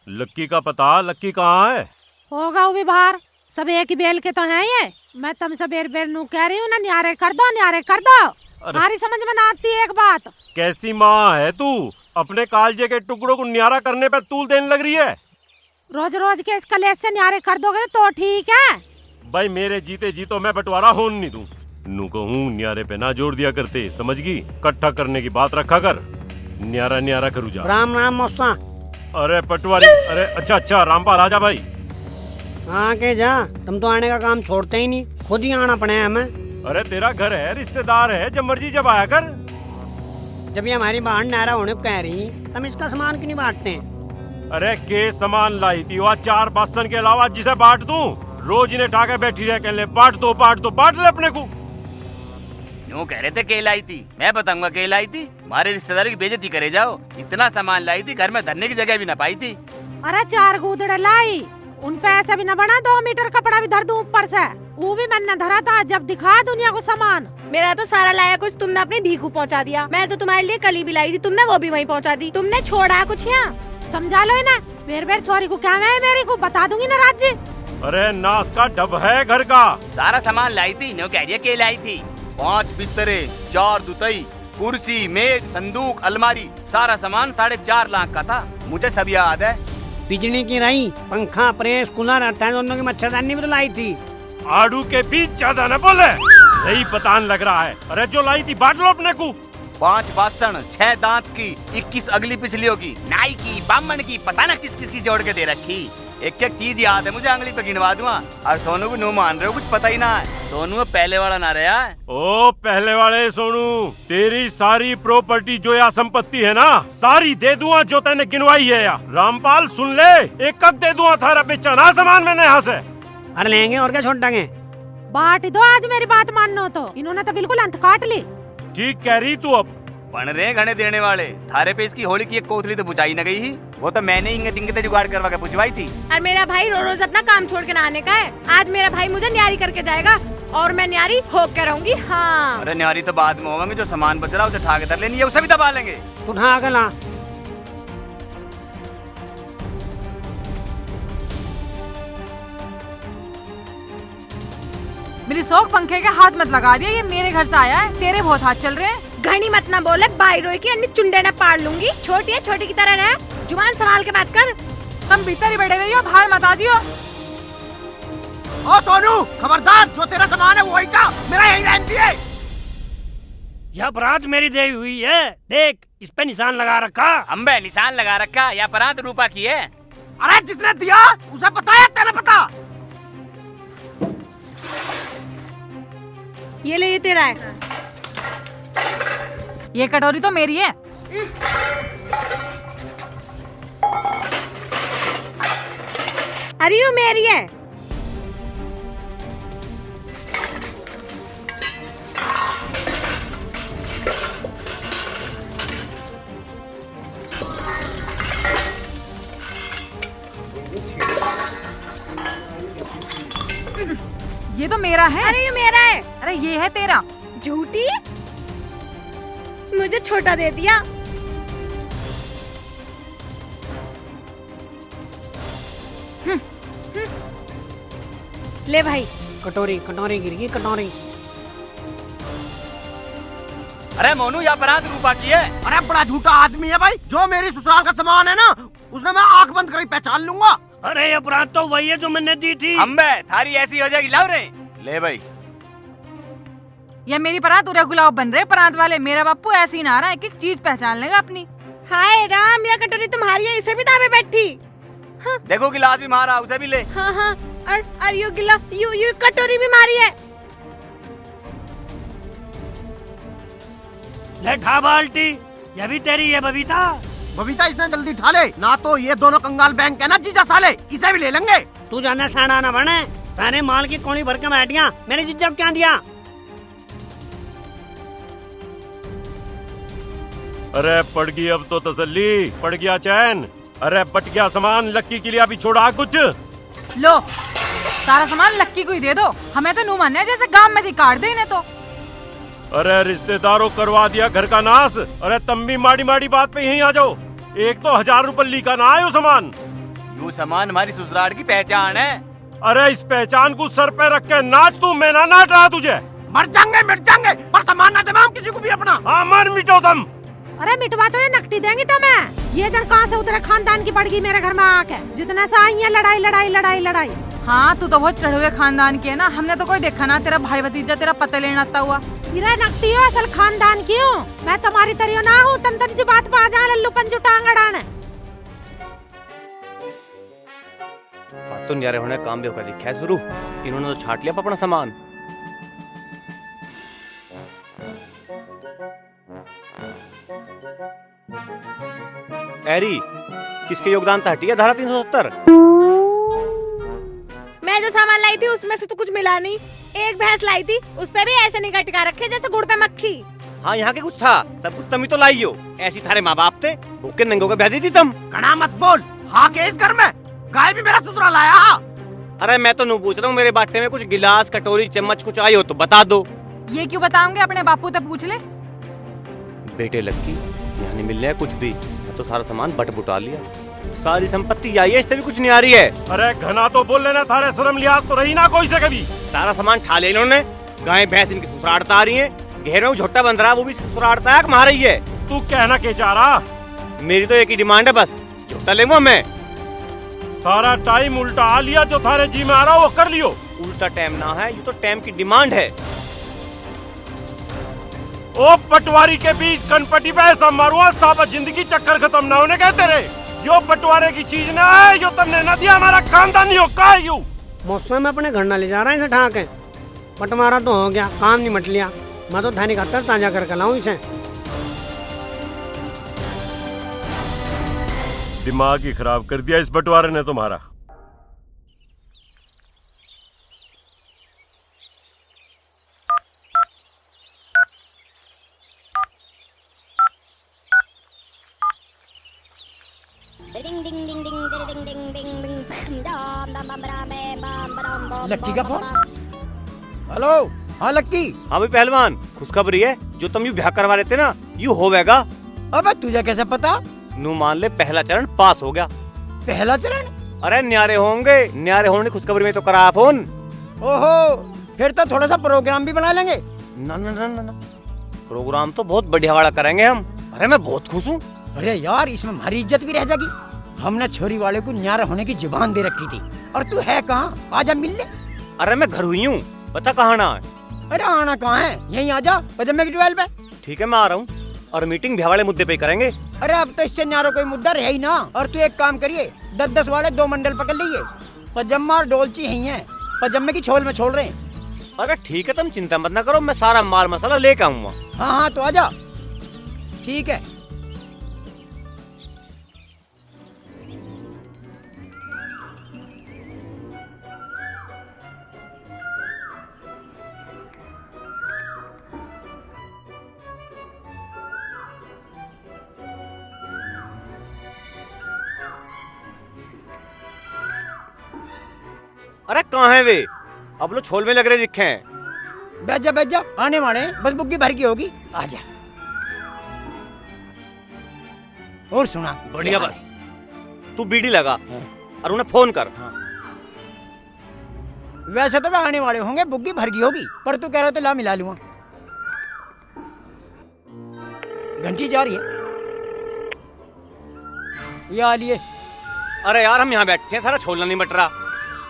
लक्की का पता, लक्की कहाँ है? होगा वो भी बाहर, सब एक ही बेल के तो हैं ये। मैं तुमसे बेर बेर नू कह रही हूँ ना, न्यारे कर दो न्यारे कर दो। हमारी समझ में ना आती है एक बात। कैसी माँ है तू, अपने कालजे के टुकड़ों को न्यारा करने पे तूल देने लग रही है। रोज रोज के इस कलेश से न्यारे कर दोगे तो ठीक है। भाई मेरे जीते जी तो मैं बंटवारा होने नहीं दूं। नू कहूँ न्यारे पे ना जोर दिया करते, समझ गई? इकट्ठा करने की बात रखा कर, न्यारा न्यारा करू जा। राम राम मौसा। अरे पटवारी, अरे अच्छा रामपाल आजा भाई। हाँ के जा, तुम तो आने का काम छोड़ते ही नहीं, खुद ही आना पड़े हमें। अरे तेरा घर है, रिश्तेदार है, जब मर्जी जब आया कर। जब ये हमारी बहन नारा होने को कह रही, तुम इसका सामान क्यों नहीं बांटते हैं? अरे के सामान लाई थी वहाँ 4 बासन के अलावा जिसे बांट दूं? रोज इन्हें ठाके बैठी रह कहले बांट दो बांट ले अपने को। यूँ कह रहे थे के लाई थी, मैं बताऊंगा के लाई थी। हमारे रिश्तेदार की बेइज्जती करे जाओ, इतना सामान लाई थी, घर में धरने की जगह भी न पाई थी। अरे 4 गूदड़े लाई, उन पे ऐसा भी न बना 2 मीटर कपड़ा भी धर दूं ऊपर से। वो भी मैंने धरा था जब दिखा दुनिया को सामान। मेरा तो सारा लाया कुछ तुमने अपनी धी को पहुंचा दिया। मैं तो तुम्हारे लिए कली भी लाई थी, तुमने वो भी वहीं पहुंचा दी। तुमने छोड़ा कुछ यहाँ? समझा लो ना, बेर बेर छोरी को क्या है, मेरे को बता दूंगी ना राज्य। अरे नास का डब है घर का। सारा सामान लाई थी, नो कह रही के लाई थी। 5 बिस्तरे, 4 दुतई, कुर्सी, मेज, संदूक, अलमारी, सारा सामान 4.5 लाख का था। मुझे सब याद है। बिजली की रही, पंखा, प्रेस, कूलर, दोनों की मच्छरदानी भी तो लाई थी। आड़ू के बीच ज्यादा न बोले, यही पतान लग रहा है। अरे जो लाई थी बांट लो अपने को। 5 बासन, 6 दांत की, 21 अगली पिछलियों की, नाई की, बामन की, पता न किस किस की जोड़ के दे रखी। एक एक चीज याद है मुझे, अंगली पे गिनवा दूंगा। और सोनू को नो मान रहे हो, कुछ पता ही ना है। सोनू पहले वाला ना रहा है। ओ पहले वाले सोनू, तेरी सारी प्रॉपर्टी जो या संपत्ति है ना, सारी दे दूंगा जो तैने गिनवाई है। या रामपाल सुन ले, एक कब दे दूंगा थारा बेचा ना सामान मैंने यहाँ से। अरे लेंगे और क्या छोड़ देंगे। बांट दो आज मेरी बात मानो तो। इन्होंने तो बिल्कुल अंत काट ली। ठीक कह रही तू। अब बन रहे घने देने वाले। थारे पे इसकी होली की एक कोथली तो बुझाई न गई ही, वो तो मैंने इंगे जुगाड़ करवा के बुझवाई थी। और मेरा भाई रोज अपना काम छोड़ के नहाने का है। आज मेरा भाई मुझे न्यारी करके जाएगा और मैं न्यारी होके रहूंगी। हाँ अरे न्यारी तो बाद में होगा, जो सामान बच रहा है उसे ठाके धर लेनी है, उसे भी दबा लेंगे। तू हाँ अगला मेरी शौक पंखे के हाथ मत लगा दिया, ये मेरे घर से आया है, तेरे बहुत हाथ चल रहे हैं। घनी मत ना बोले, बाईरोई की अन्नी चुंडे न पाड़ लूंगी। छोटी है, छोटी की तरह रहे, जुबान संभाल के बात कर। तुम भीतर ही बैठे रहियो, बाहर मत आ जियो। ओ सोनू खबरदार, जो तेरा सामान है वो वही का, मेरा यही रहती है। यह अपराध मेरी देवी हुई है, देख इस पे निशान लगा रखा। हम बे निशान लगा रखा, यह अपराध रूपा की है। अरे जिसने दिया उसे पता है, तेरे पता। ये ले, ये तेरा है। ये कटोरी तो मेरी है। अरे ये मेरी है। ये तो मेरा है। अरे ये मेरा है। अरे ये है तेरा। झूठी, मुझे छोटा दे दिया। ले भाई। कटोरी कटोरी गिर गई कटोरी। अरे मोनू यहाँ बरात रूपा की है। अरे बड़ा झूठा आदमी है भाई, जो मेरी ससुराल का सामान है ना उसने मैं आंख बंद करी पहचान लूंगा। अरे ये बरात तो वही है जो मैंने दी थी। अम्बे थारी ऐसी हो जाएगी, लाओ रे। ले भाई। ये मेरी परात उरे गुलाब बन रहे परात वाले। मेरा बापू ऐसे ही ना रहा, एक एक चीज पहचान लेगा अपनी। हाय राम, यह कटोरी तुम्हारी है, इसे भी दावे बैठी। हाँ। देखो गिलास भी मारा, उसे भी ले। हाँ हाँ, और यू गिलास, यू कटोरी भी मारी है। ले ठा बाल्टी, ये भी तेरी है बबीता। बबीता इसने जल्दी ठा ले, ना तो ये दोनों कंगाल बैंक है ना जीजा साले, इसे भी ले लेंगे। तू जाना साना ना बने, सारे माल की कोनी भर के बैठिया, मेरे जीजा को क्या दिया। अरे पड़ गई अब तो तसल्ली, पड़ गया चैन। अरे बट गया सामान, लक्की के लिए अभी छोड़ा कुछ। लो सारा सामान लक्की को ही दे दो, हमें तो नू मानने जैसे गांव में थी काट दे इन्हें तो। अरे रिश्तेदारों करवा दिया घर का नाश। अरे तुम भी माड़ी माड़ी बात पे यहीं आ जाओ। एक तो 1000 रुपये का ना आयो सामान। यू सामान हमारी ससुराल की पहचान है। अरे इस पहचान को सर पे रख के नाच तू, मैं ना नाच रहा तुझे। मर जाएंगे मिट जाएंगे, पर सामान ना दे किसी को भी अपना। हाँ मर मिटो तुम। अरे मिटवा तो ये नकटी देंगी तुम्हें। ये जड़ कहाँ से उतरे खानदान की पड़ गई मेरे घर में आके, जितने से आई है लड़ाई लड़ाई लड़ाई लड़ाई। हाँ तू तो बहुत चढ़े हुए खानदान की है ना, हमने तो कोई देखा ना तेरा भाई भतीजा तेरा पता लेना आता हुआ। मेरा नकटी हो असल खानदान की हूँ मैं, तुम्हारी तरियो ना हूँ। तन तन सी बात पे आ जा लल्लू पंजू टांग अड़ाने। बात तो न्यारे होने काम भी होगा दिखा है शुरू। इन्होंने तो छाट लिया अपना सामान। एरी किसके योगदान था हटिया धारा 370। मैं जो सामान लाई थी उसमें से तो कुछ मिला नहीं। एक भैंस लाई थी, उस पे भी ऐसे नहीं टिका रखे जैसे गुड़ पे मक्खी। हाँ यहाँ के कुछ था, सब कुछ तुम ही तो लाई हो। ऐसी थारे माँ बाप थे, भूखे नंगों के ब्याह दी थी तुम। कड़ा मत बोल, हाँ के इस घर में गाय भी मेरा ससुराल आया। अरे मैं तो नहीं पूछ रहा हूँ, मेरे बाटे में कुछ गिलास कटोरी चम्मच कुछ आई हो तो बता दो। ये क्यों बताओगे, अपने बापू से पूछ ले। बेटे लक्की यहाँ नहीं मिलने कुछ भी, तो सारा सामान बट बुटा लिया। सारी संपत्ति आई है, इससे भी कुछ नहीं आ रही है। अरे घना तो बोल लेना, थारे शर्म लिहाज तो रही ना कोई से कभी। सारा सामान ठा ले इन्होंने। गाय भैंस इनकी ससुराड़ता आ रही है, घेर में झोटा बंध रहा वो भी ससुराड़ता है मार रही है। तू कहना के चाह रहा? मेरी तो एक ही डिमांड है बस, झोटा ले मैं। सारा टाइम उल्टा आ लिया, जो थारे जी में आ रहा वो कर लियो। उल्टा टाइम ना है, ये तो टाइम की डिमांड है। ओ पटवारी के बीच कनपटी पे ऐसा मारुआ साबत जिंदगी चक्कर खत्म ना होने कहते रहे। यो पटवारे की चीज ना है, यो तुमने न दिया, हमारा खानदानी हो का है। यू मौसम में अपने घर ना ले जा रहा है इसे ठाक है। पटवारा तो हो गया, काम नहीं मट लिया। मैं तो थाने का ताजा करके लाऊं इसे। दिमाग ही खराब कर दिया इस बंटवारे ने तुम्हारा। लक्की का फोन। हेलो, हाँ लक्की। हाँ भाई पहलवान, खुशखबरी है, जो तुम यू ब्याह करवा रहे थे ना यू हो गएगा। अबे तुझे कैसे पता? नू मान ले पहला चरण पास हो गया। पहला चरण? अरे न्यारे होंगे, न्यारे होने की खुशखबरी में तो करा फोन। ओहो, फिर तो थोड़ा सा प्रोग्राम भी बना लेंगे। ना ना ना ना, प्रोग्राम तो बहुत बढ़िया वाला करेंगे हम। अरे मैं बहुत खुश हूँ। अरे यार इसमें हमारी इज्जत भी रह जाएगी। हमने छोरी वाले को न्यारा होने की जुबान दे रखी थी, और तू है कहाँ? आजा मिल ले। अरे मैं घर हुई हूँ, बता कहाँ ना है। अरे आना कहाँ है, यहीं आजा पजम्मे की ट्वेल्व पे। ठीक है मैं आ रहा हूँ, और मीटिंग ब्याह वाले मुद्दे पे करेंगे। अरे अब तो इससे न्यारा कोई मुद्दा रहे ही ना। और तू एक काम करिए, 10-10 वाले 2 मंडल पकड़ लीजिए। पजम्मा और डोलची यही है, पजम्मे की छोल में छोड़ रहे हैं। अरे ठीक है तुम चिंता मत ना करो, मैं सारा माल मसाला लेके आऊंगा। हाँ हाँ तो आजा। ठीक है। अरे कहाँ है वे? अब लो छोल में लग रहे दिखे हैं। बैठ जा आने वाले हैं, बस बुग्गी भर की होगी। आजा और सुना बढ़िया। बस तू बीड़ी लगा और उन्हें फोन कर। वैसे तो वे आने वाले होंगे, बुग्गी भर की होगी, पर तू कह रहा तो ला मिला लूंगा। घंटी जा रही है, ये आ लिए। अरे यार हम यहाँ बैठे हैं, सारा छोलना नहीं बट रहा।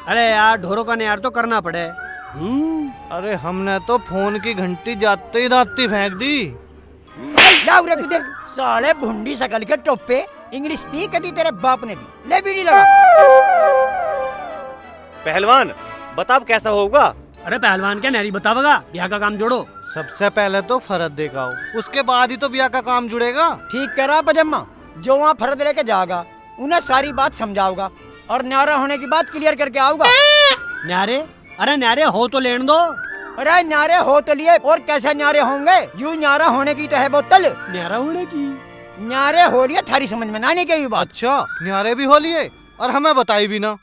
अरे यार ढोरों का यार तो करना पड़े। अरे हमने तो फोन की घंटी जाते ही दाती फेंक दी। लाओ रे किधर साले भुंडी शकल के टोपे, इंग्लिश स्पीक करी तेरे बाप ने भी। ले बीड़ी लगा। पहलवान बता अब कैसा होगा? अरे पहलवान क्या नहरी बतावेगा, ब्याह का काम जोड़ो। सबसे पहले तो फरद देखाओ, उसके बाद ही तो ब्याह का काम जुड़ेगा। ठीक करा पजम्मा, जो वहाँ फरद लेके जाएगा उन्हें सारी बात समझाऊंगा और न्यारा होने की बात क्लियर करके आऊंगा। न्यारे? अरे न्यारे हो तो लेने दो। अरे न्यारे हो तो लिए, और कैसे न्यारे होंगे? यूं न्यारा होने की तो है बोतल। न्यारा होने की? न्यारे हो लिए थारी समझ में ना आने की बात। अच्छा न्यारे भी हो लिए और हमें बताई भी ना।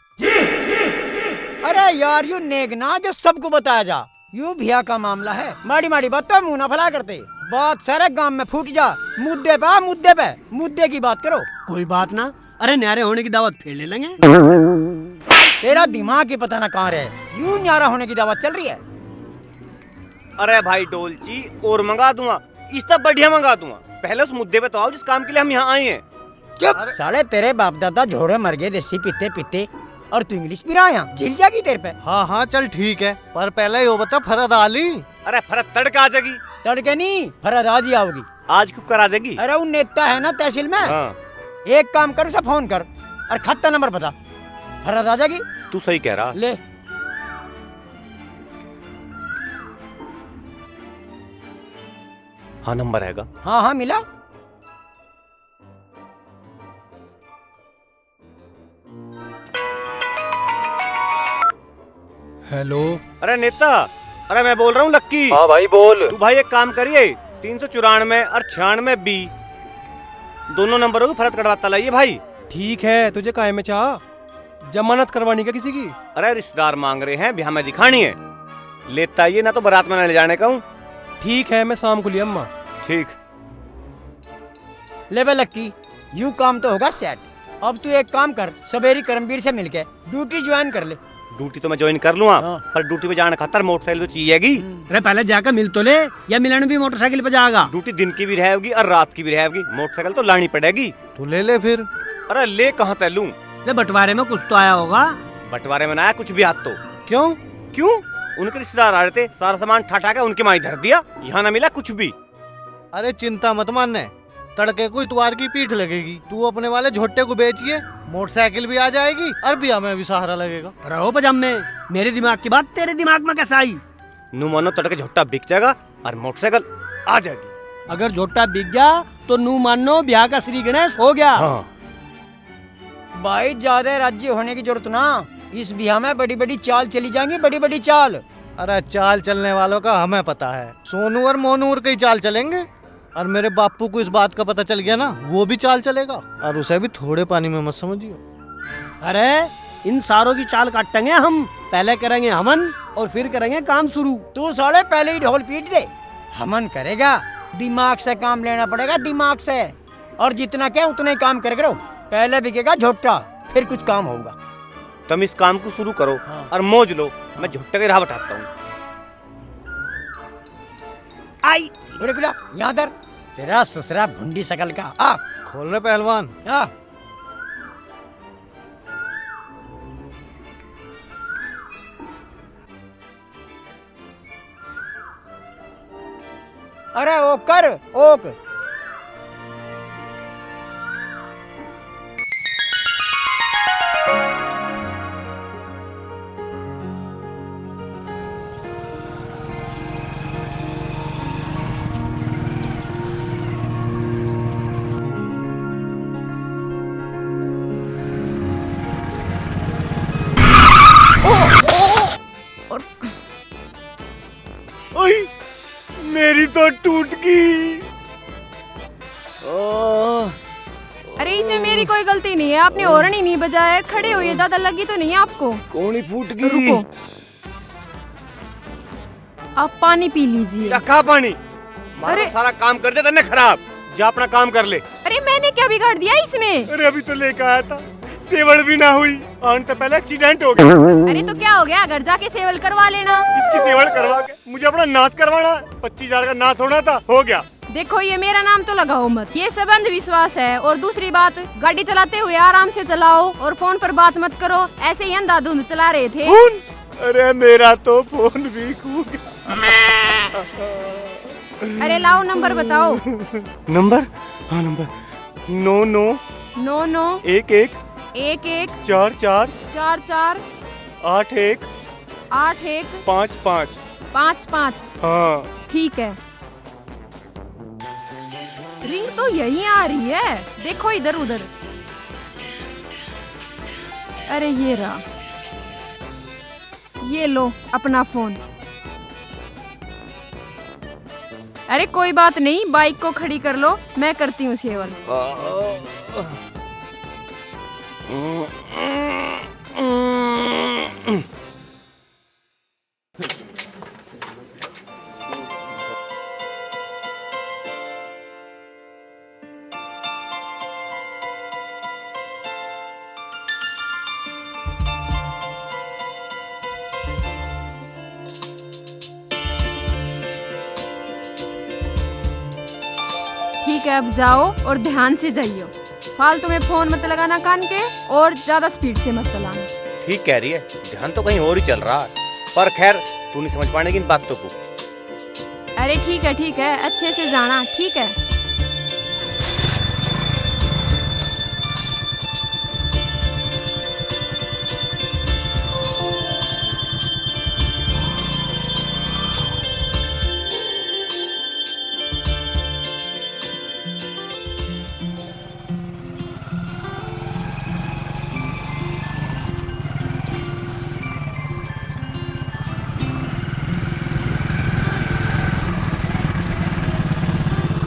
अरे यार यू नेगना जो सबको बताया जा, यू भैया का मामला है। माड़ी माड़ी बात तो मुँह ना फैला करते, बात सारे गांव में फूट जा। मुद्दे की बात करो। कोई बात ना। अरे न्यारे होने की दावत फिर ले लेंगे। तेरा दिमाग ही पता ना कहाँ रहे, यूं न्यारा होने की दावत चल रही है। अरे भाई डोलची और मंगा दूंगा, इससे बढ़िया मंगा दूंगा। पहले उस मुद्दे पे तो आओ जिस काम के लिए हम यहाँ आए हैं। चुप साले, तेरे बाप दादा झोड़े मर गए देसी पीते पीते और तू इंग्लिश भी रहा यहाँ, झिल जाएगी तेरे पे। हाँ चल ठीक है, पर पहले यो बता फरद आली। अरे फरद तड़का आ जाएगी। तड़के नहीं, फरद आज ही आओगी। आज क्यों कर आ जाएगी? अरे वो नेता है ना तहसील में। हाँ। एक काम कर, उसे फोन कर और खाता नंबर बता, फरद आ जाएगी। तू सही कह रहा। ले हाँ नंबर हैगा। हाँ मिला। हेलो। अरे नेता, अरे मैं बोल रहा हूँ लक्की। हाँ भाई बोल। तू भाई एक काम करिए, 394 और 96B दोनों नंबरों की फरद कटवाता लाइए भाई। ठीक है, तुझे काहे में चाह? जमानत करवानी क्या किसी की? अरे रिश्तेदार मांग रहे हैं, ब्याह में दिखानी है। लेता आइए ना तो बारात में न ले जाने का हूँ। ठीक है, मैं शाम को लिया अम्मा। ठीक। ले बे लक्की, यूं काम तो होगा सेट। अब तू एक काम कर, सवेरी करमवीर से मिलके ड्यूटी ज्वाइन कर ले। ड्यूटी तो मैं ज्वाइन कर लूंगा, पर ड्यूटी पे जाने खातर मोटरसाइकिल तो चाहिएगी। अरे पहले जाकर मिल तो ले, या मिलन भी मोटरसाइकिल पे जाएगा? ड्यूटी दिन की भी रहेगी और रात की भी रहेगी, मोटरसाइकिल तो लानी पड़ेगी। तू ले फिर। अरे ले कहाँ तय लूं? ले बंटवारे में कुछ तो आया होगा। बंटवारे में ना आया कुछ भी हाथ तो। क्यों? क्यों? उनके रिश्तेदार आ रहे थे, सारा सामान ठाठा के उनके माई धर दिया, यहाँ ना मिला कुछ भी। अरे चिंता मत मानने, तड़के को इतवार की पीठ लगेगी। तू अपने वाले झोटे को बेचिए, मोटरसाइकिल भी आ जाएगी और ब्याह में भी सहारा लगेगा। रहो पजामे, मेरे दिमाग की बात तेरे दिमाग में कैसे आई? नू मानो तड़के झोटा बिक जाएगा और मोटरसाइकिल आ जाएगी। अगर झोटा बिक गया तो नू मानो ब्याह का श्री गणेश हो गया। हाँ। भाई ज्यादा राज्य होने की जरूरत ना, इस ब्याह में बड़ी बड़ी चाल चली जाएंगी, बड़ी बड़ी चाल। अरे चाल चलने वालों का हमें पता है, सोनू और मोनू की चाल चलेंगे। और मेरे बापू को इस बात का पता चल गया ना, वो भी चाल चलेगा। और उसे भी थोड़े पानी में मत समझियो। अरे इन सारों की चाल काटेंगे हम, पहले करेंगे हमन और फिर करेंगे काम शुरू। तू साले पहले ही ढोल पीट दे, हमन करेगा। दिमाग से काम लेना पड़ेगा, दिमाग से। और जितना क्या उतना ही काम कर करो, पहले बिकेगा झोटा फिर कुछ काम होगा। तुम इस काम को शुरू करो और मौज लो, मैं झुट्टे के राह बताता हूँ। आई खुला यहाँ दर, तेरा ससुरा भुंडी शकल का। आ खोल रहे पहलवान। आ अरे ओक कर ओक। ओए, मेरी तो टूट गई। अरे इसमें मेरी कोई गलती नहीं है, आपने हॉर्न ही नहीं बजाया। खड़े हुए, ज्यादा लगी तो नहीं है आपको? कौन ही फूट गई? रुको, आप पानी पी लीजिए। क्या खा पानी? अरे सारा काम कर दे तन्ने खराब। जा अपना काम कर ले। अरे मैंने क्या बिगाड़ दिया इसमें? अरे अभी तो लेकर आया था, सेवल भी ना हुई, आने तो पहले एक्सीडेंट हो गया। अरे तो क्या हो गया, घर जाके सेवल करवा लेना। इसकी सेवल करवा के मुझे अपना नाश करवाना। 25,000 का नाश होना था, हो गया। देखो ये मेरा नाम तो लगाओ मत, ये सब अंधविश्वास है। और दूसरी बात, गाड़ी चलाते हुए आराम से चलाओ और फोन पर बात मत करो। ऐसे ही अंधाधुंध चला रहे थे। फोन? अरे मेरा तो फोन भी खो गया। अरे लाओ नंबर बताओ। नंबर? हाँ नंबर 99 99 11 11 44 44 81 81 55 55। हाँ ठीक है, रिंग तो यही आ रही है। देखो इधर उधर। अरे ये रहा, ये लो अपना फोन। अरे कोई बात नहीं, बाइक को खड़ी कर लो, मैं करती हूँ सेवल। ठीक है, अब जाओ और ध्यान से जाइयो। फालतू में फोन मत लगाना कान के, और ज्यादा स्पीड से मत चलाना। ठीक कह रही है, ध्यान तो कहीं और ही चल रहा है। पर खैर तू नहीं समझ पाने की इन बातों को। अरे ठीक है, अच्छे से जाना, ठीक है।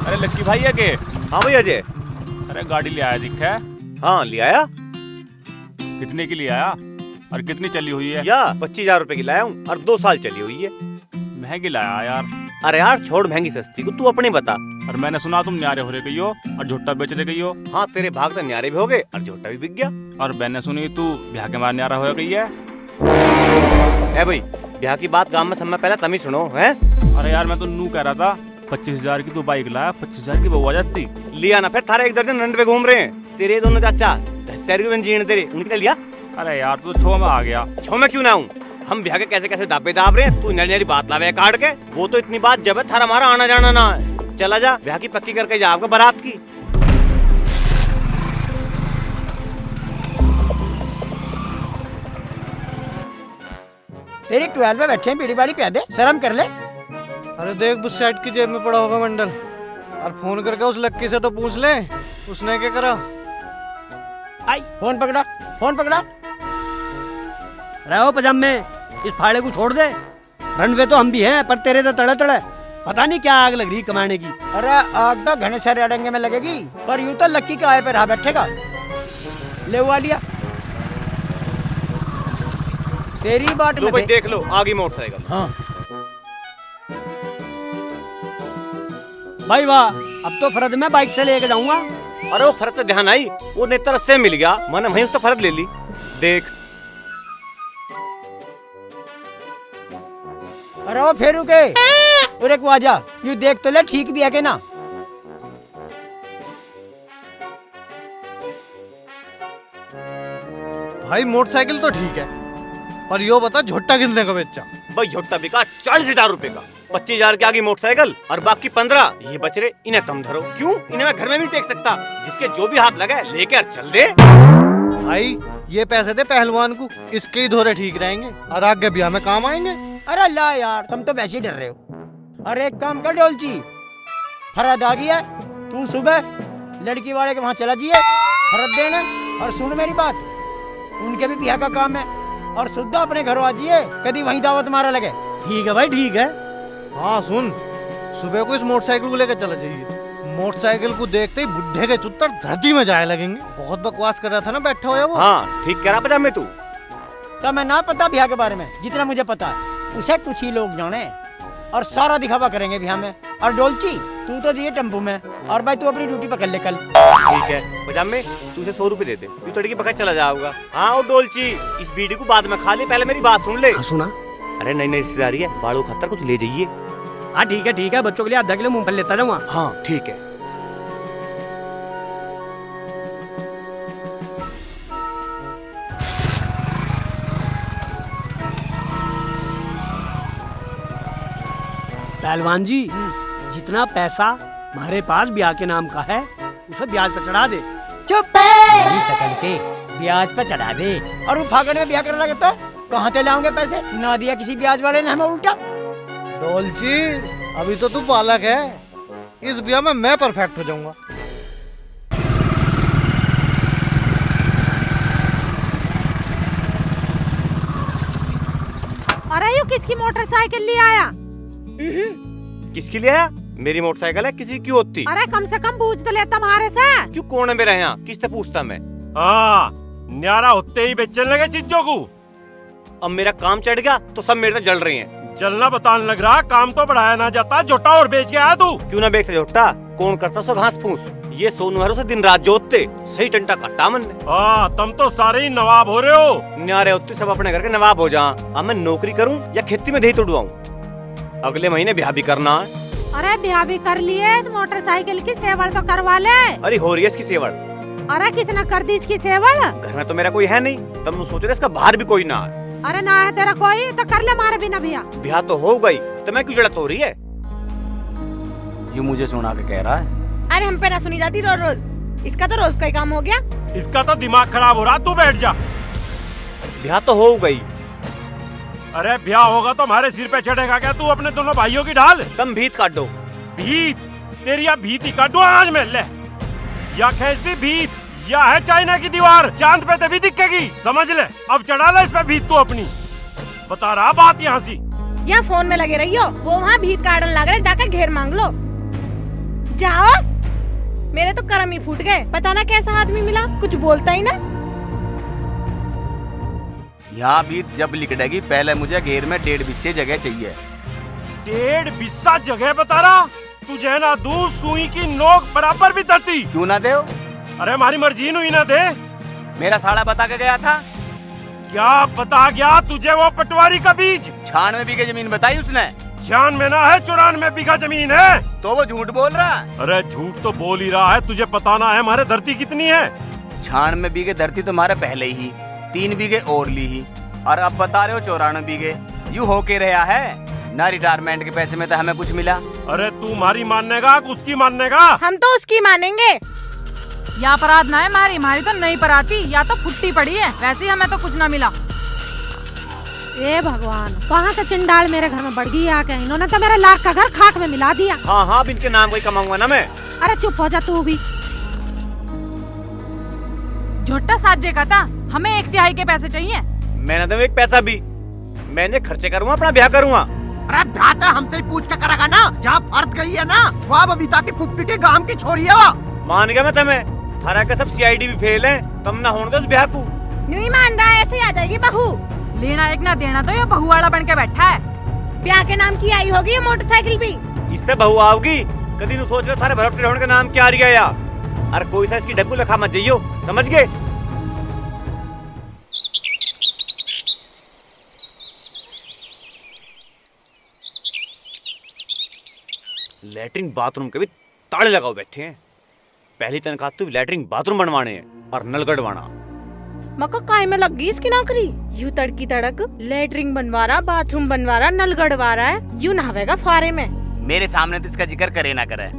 अरे लक्की भाई है के? हाँ भाई अजय। अरे गाड़ी ले आया दिख है। हाँ ले आया। कितने की ले आया और कितनी चली हुई है? या 25,000 रुपए की लाया हूँ और 2 साल चली हुई है। महंगी लाया यार। अरे यार छोड़ महंगी सस्ती को, तू अपने बता। और मैंने सुना तुम न्यारे हो रहे गई हो और झुट्टा बेच रहे गई हो। हाँ तेरे भाग तो न्यारे भी हो गए और झुट्टा भी बिक गया। और मैंने सुनी तू ब्याह के मार न्यारा हो गई है। ए भाई ब्याह की बात गांव में समय पहले तुम ही सुनो है। अरे यार मैं तो नू कह रहा था 25,000 की तू बाइक लाया, 25,000 की बहू आ जाती। लिया ना फिर, थारे एक दर्जन रंड पे घूम रहे हैं तेरे दोनों चाचा। 10,000 की बंजीन तेरे उनके लिया। अरे यार तू तो 6 में आ गया। 6 में क्यों ना हूँ, हम ब्याह के कैसे कैसे दाबे दाब रहे हैं, तू नरी बात लावे काट के। वो तो इतनी बात जब है थारा हमारा आना जाना ना है। चला जा ब्याह की पक्की करके जा आपका बारात की। तेरी 12 में बैठे हैं, बीड़ी बाड़ी पिया दे, शर्म कर ले। अरे देख बुस सेट की जेब में पड़ा होगा मंडल। और फोन करके उस लक्की से तो पूछ ले उसने क्या करा। आई फोन पकड़ा, फोन पकड़ा। रहो पजामे, इस फाड़े को छोड़ दे। रनवे तो हम भी हैं, पर तेरे तो तड़े तड़े। पता नहीं क्या आग लग रही कमाने की। अरे आग तो घने सारे अड़ंगे में लगेगी, पर यूं तो लक्की के आए पे रहा बैठेगा। ले हुआ लिया तेरी बाट लो में भाई देख लो आगे मोटरसाइकिल। हाँ भाई वाह, अब तो फरद मैं बाइक से लेके जाऊंगा। अरे वो फर्क तो ध्यान आई, वो नेता रस्ते में मिल गया, मैंने वहीं उसका फर्क ले ली। देख अरे वो फिर रुके, अरे को आजा, यू देख तो ले ठीक भी है के ना। भाई मोटरसाइकिल तो ठीक है, पर यो बता झोटा कितने का बेचा? भाई झोटा बिका 40,000 रुपए का। 25,000 की आगे मोटरसाइकिल और बाकी 15 ये बच रहे, इन्हें तुम धरो। क्यों, इन्हें मैं घर में भी टेक सकता। जिसके जो भी हाथ लगे लेकर चल दे। भाई ये पैसे दे पहलवान को, इसके ही धोरे ठीक रहेंगे और आगे ब्याह में काम आएंगे। अरे ला यार, तुम तो वैसे ही डर रहे हो। अरे एक काम कर डोलची, फरद आ गया, तू सुबह लड़की वाले के वहाँ चला जाइए फरद देने। और सुन मेरी बात, उनके भी ब्याह का काम है, और शुद्ध अपने घर आ जाइए, कभी वहीं दावत मारा लगे। ठीक है भाई ठीक है। हाँ सुन, सुबह को इस मोटरसाइकिल को लेकर चला जाइए। मोटरसाइकिल को देखते ही बुढ़े के चुत्तर धरती में जाए लगेंगे। बहुत बकवास कर रहा था ना बैठा हुआ वो। हाँ ठीक कह रहा पजामे तू। तो मैं ना पता ब्याह के बारे में, जितना मुझे पता है उसे कुछ ही लोग जाने। और सारा दिखावा करेंगे भी हमें। और डोलची तू तो जाइए टेम्पो में, और भाई तू अपनी ड्यूटी पकड़ ले कल। ठीक है पजामे, तू इसे 100 रुपए दे दे, तू तड़की पकड़ चला जाऊंगा। हाँ और डोलची, इस बीड़ी को बाद में खा ले, पहले मेरी बात सुन ले। हाँ सुना। अरे नई नई रिश्तेदारी है, बाड़ू खतर कुछ ले जाइए। हाँ ठीक है, बच्चों के लिए आधा किलो मूंगफली लेता जाऊंगा। हाँ ठीक है। पहलवान जी, जितना पैसा हमारे पास ब्याह के नाम का है उसे ब्याज पर चढ़ा दे। चुप मेरी शकल के ब्याज पे चढ़ा दे। और वो फागण में ब्याह करना तो कहाँ से लाओगे पैसे? ना दिया किसी ब्याज वाले ने हमें उल्टा। डोलची अभी तो तू बालक है, इस ब्याह में मैं परफेक्ट हो जाऊंगा। अरे यू किसकी मोटरसाइकिल ले आया? किसके लिए आया? मेरी मोटरसाइकिल है, किसी की होती? अरे कम से कम पूछ तो लेता हमारे से। क्यों कौन है मेरा यहाँ, किससे पूछता मैं? हाँ न्यारा होते ही बेचने लगे चीजों को। अब मेरा काम चढ़ गया तो सब मेरे से जल रही हैं। जलना बताने लग रहा, काम तो बढ़ाया ना जाता, जोटा और बेच के आया तू। क्यों ना बेचते जोटा, कौन करता सो घास फूस। ये सोनू से दिन रात जोतते, सही टंटा काटा मन ने। हाँ तुम तो सारे ही नवाब हो रहे हो। न्यारे होते सब अपने घर के नवाब हो जा। अब मैं नौकरी करूँ या खेती में दही तोड़वाऊँ? अगले महीने ब्याह भी करना है। अरे ब्याह भी कर लिए, इस मोटरसाइकिल की सेवड़ तो करवा ले। अरे हो रही है इसकी सेवड़। अरे किसने कर दी इसकी सेवड़? घर में तो मेरा कोई है नहीं, तब सोच रहे इसका बाहर भी कोई ना है। अरे ना है तेरा कोई तो कर ले हमारे बिना ब्याह। ब्याह तो हो गई तो मैं क्यों जड़त हो रही है? यू मुझे सुना के कह रहा है। अरे हम पे ना सुनी जाती रोज रोज, इसका तो रोज का ही काम हो गया। इसका तो दिमाग खराब हो रहा, तू बैठ जा। ब्याह तो हो गई। अरे ब्याह होगा तो हमारे सिर पे चढ़ेगा क्या तू अपने दोनों भाइयों की ढाल? तुम भीत काट दो। भीत? तेरी या भीत ही काटो आज मैं, ले या खींच दी भीत, या है चाइना की दीवार, चांद पे तभी दिखेगी, समझ ले। अब चढ़ा ले इस पे भीत तू अपनी। बता रहा बात यहाँ सी। या फोन में लगे रही हो, वो वहाँ भीत काटन लग रहे, जाकर घेर मांग लो। जाओ, मेरे तो करम ही फूट गए। पता ना कैसा आदमी मिला, कुछ बोलता ही ना। यहाँ भीत जब लिखड़ेगी, पहले मुझे घेर में 1.5 बिस्से जगह चाहिए। 1.5 बिस्सा जगह बता रहा? तुझे ना दूं सुई की नोक बराबर भी धरती। क्यों ना दे? अरे हमारी मर्जी हुई ना दे। मेरा साला बता के गया था। क्या बता गया तुझे वो पटवारी का बीज? 96 बीघे जमीन बताई उसने। 96 ना है, 94 बीघा जमीन है। तो वो झूठ बोल रहा। अरे झूठ तो बोल ही रहा है, तुझे पता ना है हमारे धरती कितनी है? 96 बीघे धरती तुम्हारे पहले ही 3 बीघे और ली ही, और अब बता रहे हो 94 बीघे। यू हो के रहा है ना, रिटायरमेंट के पैसे में तो हमें कुछ मिला। अरे तू हमारी मानेगा उसकी मानेगा? हम तो उसकी मानेंगे। या अपराध ना है हमारी तो नहीं पराती, या तो फुट्टी पड़ी है, वैसे ही हमें तो कुछ ना मिला। ए भगवान, कहाँ से चिंडाल मेरे घर में बढ़ गई आके। इन्होंने तो मेरा लाख का घर खाक में मिला दिया। हाँ हाँ, अब इनके नाम को ही कमाऊंगा ना मैं। अरे चुप हो जा तू भी। झोटा साजे का था, हमें 1/3 के पैसे चाहिए। मैंने तो एक पैसा भी, मैंने खर्चे करूँगा, अपना ब्याह करूँगा। अरे ब्याह तो हमसे ही पूछ के करेगा ना, जहाँ फर्द गई है ना, वहाँ बबीता की फुप्पी के गांव की छोरी है वो। मान गया मैं तुम्हें, थारा का सब CID भी फेल है, तुम ना होने दो उस ब्याह को। नहीं मान रहा है, ऐसे ही आ जाएगी बहू। लेना एक ना देना तो ये बहू वाला बन के बैठा है। ब्याह के नाम की आई होगी ये मोटरसाइकिल भी। इससे बहू आओगी कभी नु सोच रहे थारे भरपटे होने का नाम क्या आ गया या? अरे कोई सा इसकी डब्बू लखा मत जाइयो, समझ गए? लैट्रिन बाथरूम के भी ताले लगाओ बैठे हैं। पहली तनख्वाह तो लैट्रिन बाथरूम बनवाने हैं और नल गड़वाना। मको काय में लग गई इसकी नौकरी। यू तड़की तड़क लैट्रिन बनवा रहा, बाथरूम बनवा रहा, नल गड़वा रहा है। यू नहावेगा फारे में। मेरे सामने तो इसका जिक्र करे ना करे।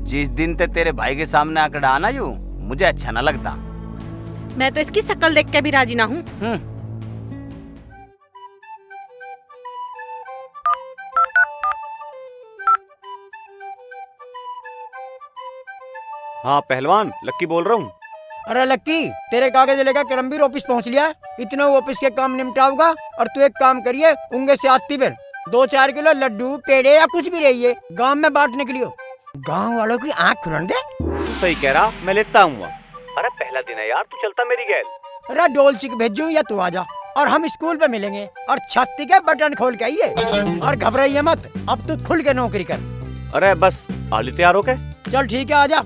जिस दिन ते तेरे भाई के सामने आकर आना यू, मुझे अच्छा ना लगता। मैं तो इसकी शक्ल देख के भी राजी ना हूँ। हाँ पहलवान, लक्की बोल रहा हूँ। अरे लक्की, तेरे कागज लेकर करमबीर ऑफिस पहुंच लिया। इतने ऑफिस के काम निपटाऊंगा, और तू एक काम करिए, उंगे से आती फिर 2-4 किलो लड्डू पेड़े या कुछ भी रहिए गांव में बांटने के लिए। गांव वालों की आँख खुलन दे। तू सही कह रहा, मैं लेता हूँ। अरे पहला दिन है यार, तू चलता मेरी गैल। अरे डोलची भेजू या तू आ जा, और हम स्कूल पे मिलेंगे और छत्ती के बटन खोल के आइए और घबराइए मत। अब तू खुल के नौकरी कर। अरे बस आली तैयार हो के। चल ठीक है, आजा।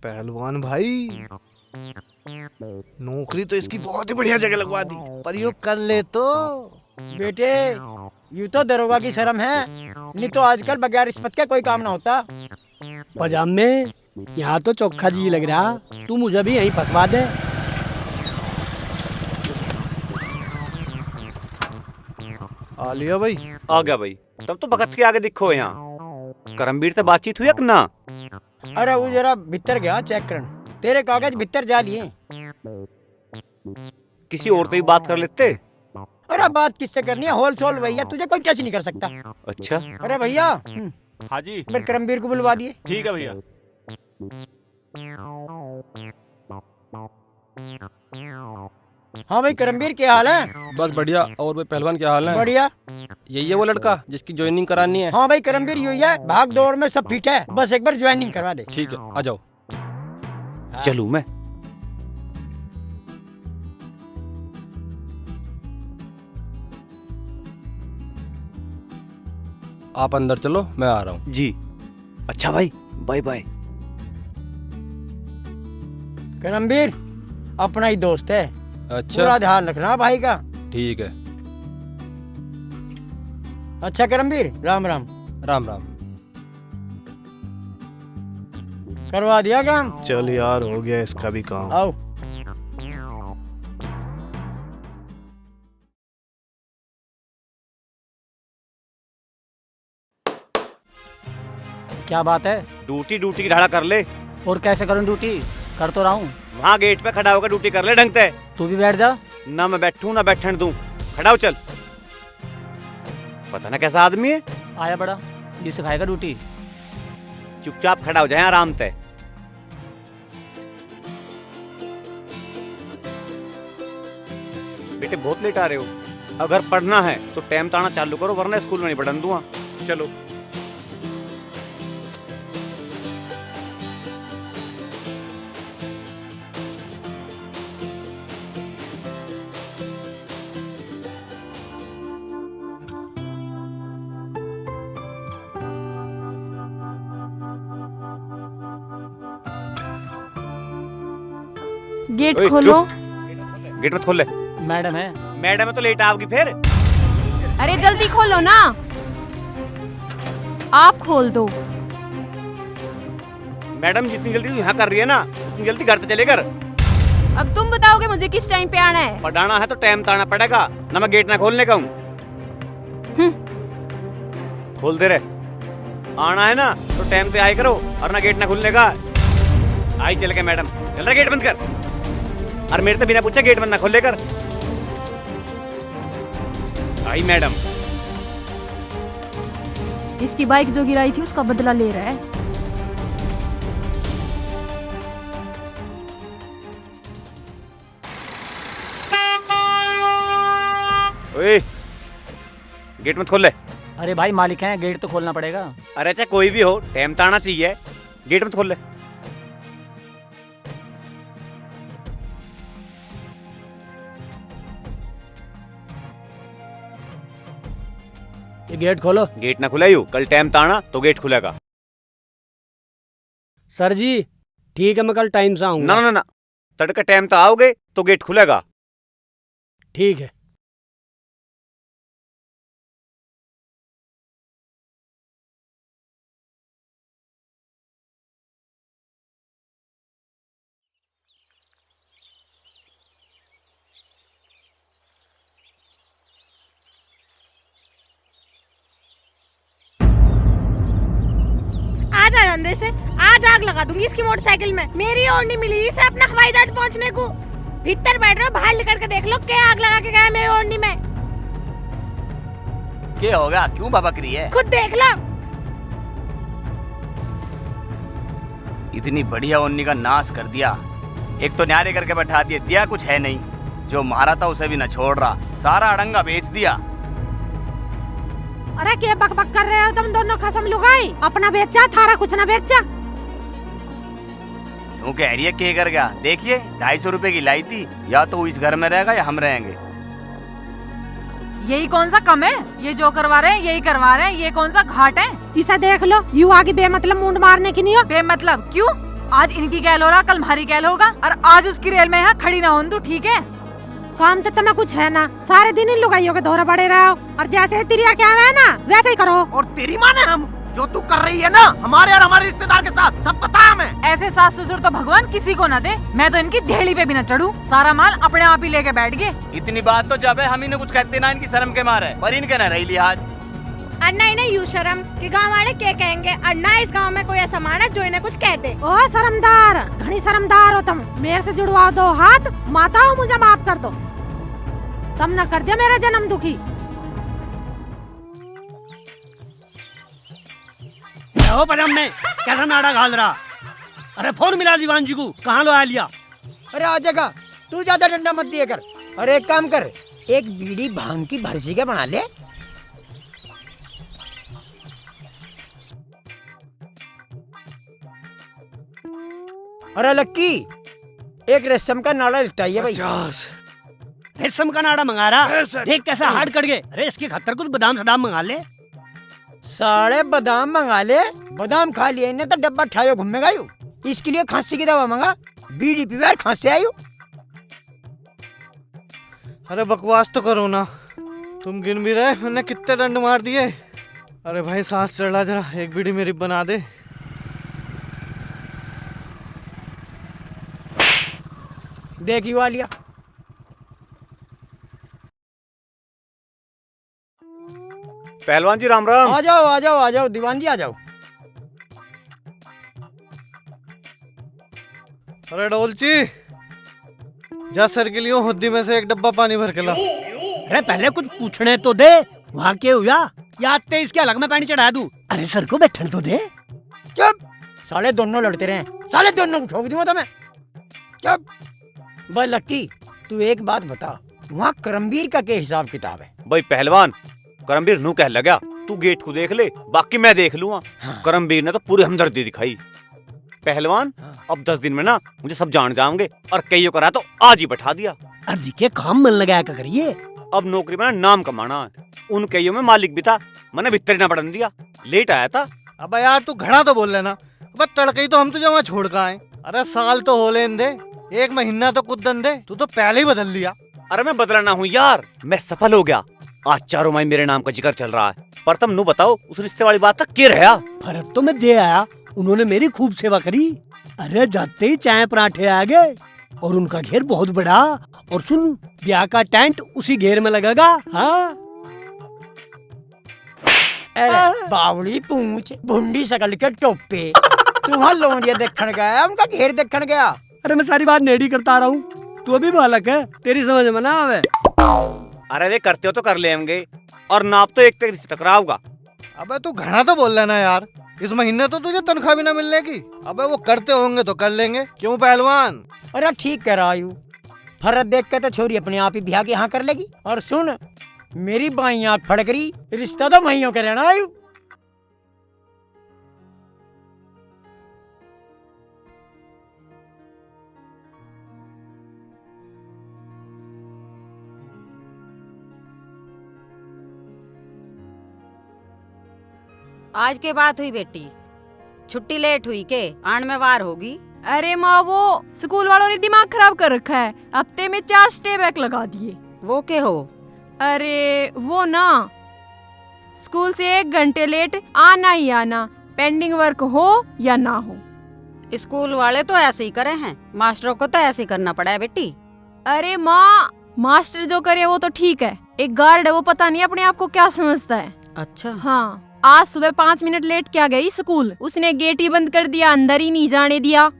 पहलवान भाई, नौकरी तो इसकी बहुत ही बढ़िया जगह लगवा दी, पर यो कर ले तो। बेटे यूँ तो दरोगा की शर्म है, नहीं तो आजकल बगैर रिश्वत के कोई काम ना होता। पजामे यहाँ तो चोखा जी लग रहा, तू मुझे भी यहीं फंसवा दे। आ लिया भाई। आ गया भाई। तब तो भगत के आगे दिखो यहाँ। करमवीर से बातचीत हुई कि ना? अरे वो जरा भीतर गया चेक करन, तेरे कागज भीतर जा लिए। किसी और से भी बात कर लेते। अरे बात किससे करनी है, होल सोल भैया, तुझे कोई टच नहीं कर सकता। अच्छा। अरे भैया। हाँ जी। मेरे करमवीर को बुलवा दिए। ठीक है भैया। हाँ भाई करमवीर, क्या हाल है? बस बढ़िया। और भाई पहलवान क्या हाल है? बढ़िया। यही है वो लड़का जिसकी ज्वाइनिंग करानी है? हाँ भाई करमवीर यही है, भाग दौड़ में सब फिट है, बस एक बार ज्वाइनिंग करवा दे। ठीक है, आ जाओ। चलूं मैं? आप अंदर चलो, मैं आ रहा हूँ। जी। अच्छा भाई, बाय बाय। करमवीर अपना ही दोस्त है। अच्छा। पूरा ध्यान रखना भाई का। ठीक है। अच्छा करमवीर, राम राम। राम राम। करवा दिया काम? चल यार, हो गया इसका भी काम। आओ। क्या बात है? ड्यूटी ड्यूटी की ढाड़ा कर ले। और कैसे करूं ड्यूटी? कर तो रहा हूँ। वहाँ गेट पे खड़ा होकर ड्यूटी कर ले ढंग से। तू भी बैठ जा। ना मैं बैठूं ना बैठने दूं। खड़ा हो चल। पता ना कैसा आदमी है। आया बड़ा, ये सिखाएगा ड्यूटी। चुपचाप खड़ा हो जाए आराम से। बेटे बहुत लेट आ रहे हो। अगर पढ़ना है तो टाइम ताना चालू करो, वरना स्कूल में नहीं पढ़ने दूंगा। चलो। गेट खोलो। गेट मत खोल ले। मैडम है। मैडम है तो लेट आओगी फिर। अरे जल्दी खोलो ना। आप खोल दो। मैडम जितनी जल्दी तू यहाँ कर रही है ना, उतनी जल्दी घर से चले कर। अब तुम बताओगे मुझे किस टाइम पे आना है? पढ़ाना है तो टाइम ताना पड़ेगा, ना मैं गेट ना खोलने का हूँ। खोल दे रहे। आना है ना तो टाइम पे आए करो, और ना गेट ना खुलने का। आई चल के मैडम, चल रहा गेट बंद कर। और मेरे से बिना पूछे गेट बंद ना खोल लेकर। आई मैडम। इसकी बाइक जो गिराई थी उसका बदला ले रहा है। ओए, गेट मत खोल ले। अरे भाई मालिक हैं, गेट तो खोलना पड़ेगा। अरे अच्छा कोई भी हो, टाइम ताना चाहिए। गेट मत खोल ले। ये गेट खोलो। गेट ना खुलाइयो, कल टाइम ताना तो गेट खुलेगा। सर जी ठीक है, मैं कल टाइम से आऊंगा। ना ना ना, तड़के टाइम तो आओगे तो गेट खुलेगा। ठीक है। आज आ अंदर से, आज आग लगा दूंगी इसकी मोटरसाइकिल में। मेरी और नहीं मिली इसे अपना हवाई जहाज पहुंचने को। भीतर बैठ रहे हो, बाहर निकल के देख लो क्या आग लगा के गया मेरी ओढ़नी में। क्या होगा, क्यों भभक रही है? खुद देख लो। इतनी बढ़िया ओढ़नी का नाश कर दिया। एक तो न्यारे करके बैठा दिया कुछ है नहीं, जो मारा था उसे भी न छोड़ रहा, सारा अड़ंगा बेच दिया। अरे क्या बक बक कर रहे हो तुम दोनों खसम लुगाई? अपना बेचा, थारा कुछ ना बेचा। क्यों कह रही है क्या कर गया? देखिए 250 रुपए की लाई थी, या तो वो इस घर में रहेगा या हम रहेंगे। यही कौन सा कम है? ये जो करवा रहे हैं यही करवा रहे हैं, ये कौन सा घाट है? इसे देख लो, यू आगे बेमतलब मुंड मारने की नहीं हो। बेमतलब क्यों? आज इनकी गैल हो रहा, कल हमारी गैल होगा, और आज उसकी रेल में यहाँ खड़ी ना हो तू, ठीक है? काम तो तुम्हें कुछ है ना, सारे दिन इन लुगाइयों के दौरे पड़े रहो, और जैसे तिरिया क्या है ना वैसे ही करो। और तेरी माँ ने हम जो तू कर रही है ना हमारे और हमारे रिश्तेदार के साथ, सब पता है हमें। ऐसे सास ससुर तो भगवान किसी को न दे। मैं तो इनकी धेड़ी पे भी न चढ़ूं, सारा माल अपने आप ही लेके बैठ गए। इतनी बात तो जब है, हम इन्हें कुछ कहते ना इनकी शर्म के मारे, पर इनके न रही लिहाज। और नहीं नहीं यू शर्म कि गाँव वाले क्या कहेंगे, और ना इस गाँव में कोई ऐसा मान है जो इन्हें कुछ कहते। ओ शर्मदार, घनी शर्मदार हो तुम। मेरे से जुड़वाओ दो हाथ, माता हो मुझे माफ कर दो। तुम न कर दिया मेरा जन्म दुखी। हो पजाम में कैसा नाड़ा घाल रहा? अरे फोन मिला दीवान जी को, कहाँ लो आ लिया? अरे आ जाएगा, तू ज्यादा डंडा मत दिया कर। अरे एक काम कर, एक बीड़ी भांग की भरसी के बना ले। अरे लक्की, एक रेशम का नाड़ा लिखता है भाई। रेशम का नाड़ा मंगा रहा, देख कैसा हार्ड कट गए। अरे इसके खतर कुछ बादाम सदाम मंगा ले। साढ़े बादाम मंगा ले, बादाम खा लिए इन्हें तो डब्बा ठायो घूमेगा यू। इसके लिए खांसी की दवा मंगा, बीड़ी पीवा खांसी आयु। अरे बकवास तो करो ना, तुम गिन भी रहे मैंने कितने डंड मार दिए। अरे भाई सांस चढ़ रहा, जरा एक बीड़ी मेरी बना दे। देख यू आ लिया। पहलवान जी राम राम। आ जाओ आ जाओ आ जाओ दीवान जी आ जाओ। अरे डोलची, जा सर के लिए हुद्दी में से एक डब्बा पानी भर के ला। अरे पहले कुछ पूछने तो दे, वहाँ क्या हुआ? या ते इसके अलग में पानी चढ़ा दूं? अरे सर को बैठने तो दे। चुप, साले दोनों लड़ते रहे, साले दोनों को ठोक दूंगा तुम्हें। चुप। भाई लक्की, तू एक बात बता, वहाँ करमवीर का क्या हिसाब किताब है? भाई पहलवान, करमवीर नू कह लगा तू गेट को देख ले, बाकी मैं देख लूंगा। करमवीर ने तो पूरी हमदर्दी दिखाई। पहलवान, अब 10 दिन में ना मुझे सब जान जाओगे, और कईयों करा तो आज ही बैठा दिया। अर्जी के काम मन लगाया क्या करिए? अब नौकरी में ना नाम कमाना है। उन कईयों में मालिक भी था, मैंने भीतर ना पड़न दिया, लेट आया था। अब यार तू घड़ा तो बोल लेना, अब तड़के ही तो हम तुझे वहाँ छोड़ कर आए। अरे साल तो हो लेन दे, एक महीना तो कुदन दे, तू तो पहले ही बदल लिया। अरे मैं बदला ना हूँ यार, मैं सफल हो गया। आज चारों माई मेरे नाम का जिक्र चल रहा है, पर तुम नू बताओ उस रिश्ते वाली बात का क्या रहा? फर्क तो मैं दे आया, उन्होंने मेरी खूब सेवा करी। अरे जाते ही चाय पराठे आ गए, और उनका घेर बहुत बड़ा। और सुन, ब्याह का टेंट उसी घेर में लगेगा। हाँ। अरे बावड़ी पूंछ, भुंडी शकल के टोपे, तुम्हारा लोंडिया देखने गया, उनका घेर देखने गया। अरे मैं सारी बात नेडी करता रहा हूँ, तू अभी बालक है, तेरी समझ में ना आवे। अरे वे करते हो तो कर लेंगे, और नाप तो एक तक टकराओगा। अबे तू घड़ा तो बोल लेना यार, इस महीने तो तुझे तनख्वाह भी ना मिलने की। अबे वो करते होंगे तो कर लेंगे, क्यों पहलवान? अरे ठीक कह रहा आयु, फर्क देख कर तो छोरी अपने आप ही ब्याह के यहाँ कर लेगी। और सुन, मेरी बाई आँख फड़क रही, रिश्ता तो वहीं के रहना आयु। आज के बात हुई बेटी, छुट्टी लेट हुई के आन में वार होगी। अरे माँ वो स्कूल वालों ने दिमाग खराब कर रखा है, हफ्ते में 4 स्टे बैक लगा दिए। वो के हो? अरे वो ना, स्कूल से 1 घंटे लेट आना ही आना, पेंडिंग वर्क हो या ना हो। स्कूल वाले तो ऐसे ही करे हैं, मास्टरों को तो ऐसे ही करना पड़ा है बेटी। अरे माँ, मास्टर जो करे वो तो ठीक है, एक गार्ड है वो पता नहीं अपने आप को क्या समझता है। अच्छा हाँ, आज सुबह 5 मिनट लेट क्या गई स्कूल, उसने गेट ही बंद कर दिया, अंदर ही नहीं जाने दिया।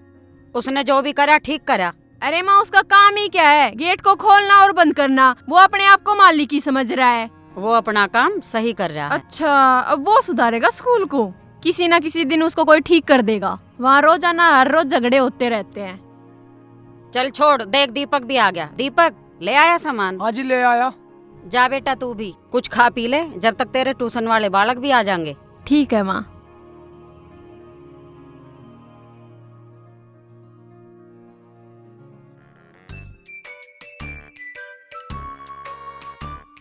उसने जो भी करा ठीक करा। अरे माँ, उसका काम ही क्या है, गेट को खोलना और बंद करना, वो अपने आप को मालिक ही समझ रहा है। वो अपना काम सही कर रहा है। अच्छा, अब वो सुधारेगा स्कूल को, किसी न किसी दिन उसको कोई ठीक कर देगा। वहाँ रोजाना हर रोज झगड़े होते रहते हैं। चल छोड़, देख दीपक भी आ गया। दीपक ले आया सामान? हाँ जी ले आया। जा बेटा तू भी कुछ खा पी ले, जब तक तेरे ट्यूशन वाले बालक भी आ जाएंगे। ठीक है माँ।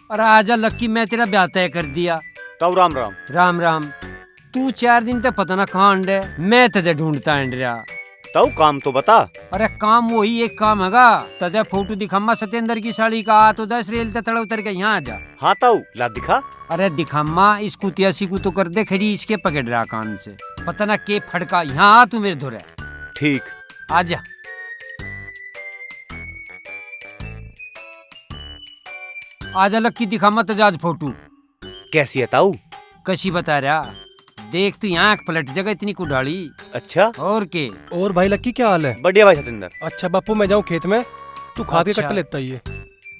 अरे आजा लक्की, मैं तेरा ब्याह तय कर दिया। तब राम राम। राम राम। तू 4 दिन तक पता ना कहाँ अंडे, मैं तुझे ढूंढता अंड रहा। तब काम तो बता। अरे काम वही एक काम हैगा, तुझे फोटो दिखामा सत्येंद्र की साड़ी का, तो 10 रेल तड़ उतर के यहाँ आ जा। हाँ ताऊ ला दिखा। अरे दिखामा इस कुतियासी को तो कर दे खड़ी, इसके पकड़ रहा कान से, पता ना के फड़का। यहाँ आ तू मेरे धुरे। ठीक। आजा। आजा लक्की, दिखामा तो आज फोटो। कैसी है ताऊ? कशी बता रहा, देख तू यहाँ पलट जगह इतनी कुडाली। अच्छा और के? और भाई लक्की क्या हाल है? बढ़िया भाई सतेंद्र। अच्छा बापू मैं जाऊँ खेत में, तू खाद के अच्छा। कट्टे लेता ही है।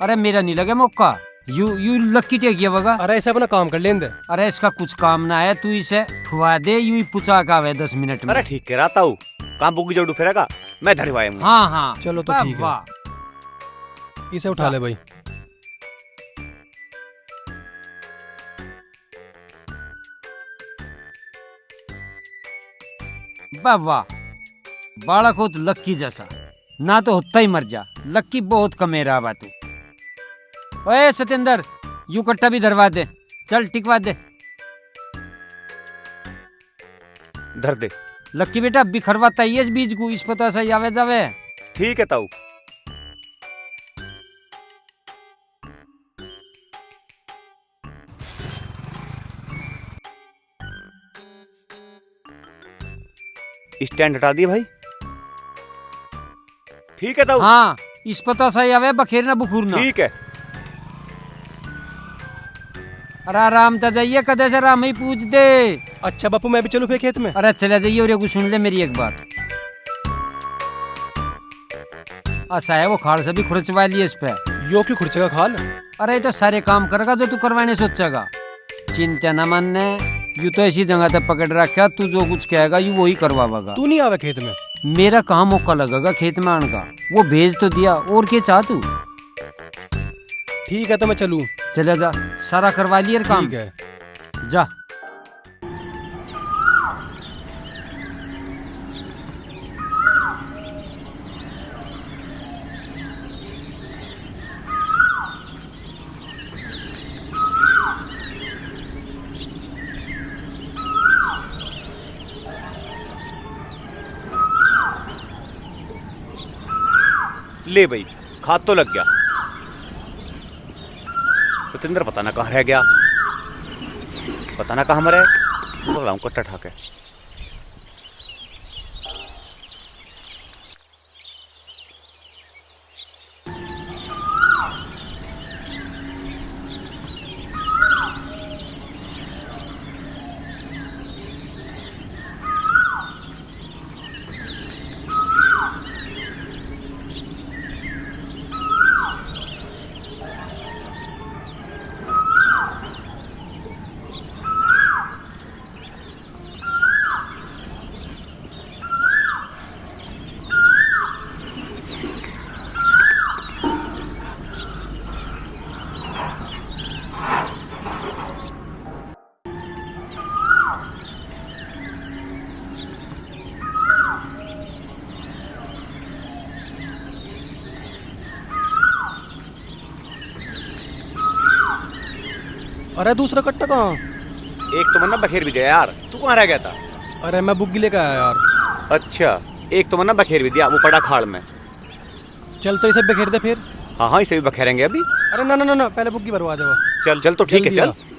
अरे मेरा नहीं लगे मौका, यू लक्की टेकिया वगा। अरे ऐसा अपना काम कर लें दे। अरे इसका कुछ काम ना है, तू इसे ठुआ दे, यू ही पुचा का वे 10 मिनट में। अरे ठीक कह रहा ताऊ, काम बुगी जोड़ू फिरेगा, मैं धरवाए हूँ। हाँ हाँ चलो तो ठीक है, इसे उठा ले भाई। वाह वाह, बालक हो तो लक्की जैसा, ना तो होता ही मर जा। लक्की बहुत कमेरा बा तू। ओए सतेंद्र, यू कट्टा भी धरवा दे, चल टिकवा दे। धर दे। लक्की बेटा बिखरवाता ही इस बीज को, इस पता से आवे जावे। ठीक है ताऊ। स्टैंड हटा दिए भाई। ठीक है ताऊ। हाँ, इस पता से आवे, बखेरना बुखूरना। ठीक है। अरे आराम से जाइए, कदे से राम ही पूछ दे। अच्छा बापू मैं भी चलूं फिर खेत में? अरे चले जाइए, और सुन ले मेरी एक बात। ऐसा है वो खाल से भी खुरचवा लिए इस पे। यो क्यों खुर्चेगा खाल? अरे तो सारे काम करेगा जो तू करवाने सोचेगा। चिंता न मानने, यू तो ऐसी जगह तक पकड़ रखा, तू जो कुछ कहेगा यू वही करवाएगा। तू नहीं आवे खेत में? मेरा कहाँ मौका लगेगा खेत में आने का, वो भेज तो दिया, और क्या चाह तू? ठीक है तो मैं चलूं। चले जा, सारा करवा लिया काम। ठीक है जा। ले भाई, खाद तो लग गया। सतेंद्र पता ना कहाँ रह गया, पता ना कहाँ मरे। बोला हूँ कट्टा ठाके। अरे दूसरा कट्टा कहाँ? एक तो मन्ना बखेर भी गया यार, तू कहाँ रह गया था? अरे मैं बुग्गी लेकर आया यार। अच्छा, एक तो मैंने बखेर भी दिया, वो पड़ा खाड़ में। चल तो इसे बिखेर दे फिर। हाँ हाँ, इसे भी बखेरेंगे अभी। अरे ना ना ना ना, पहले बुग्गी भरवा दे वो। चल चल तो ठीक है, जल्दी चल। आ।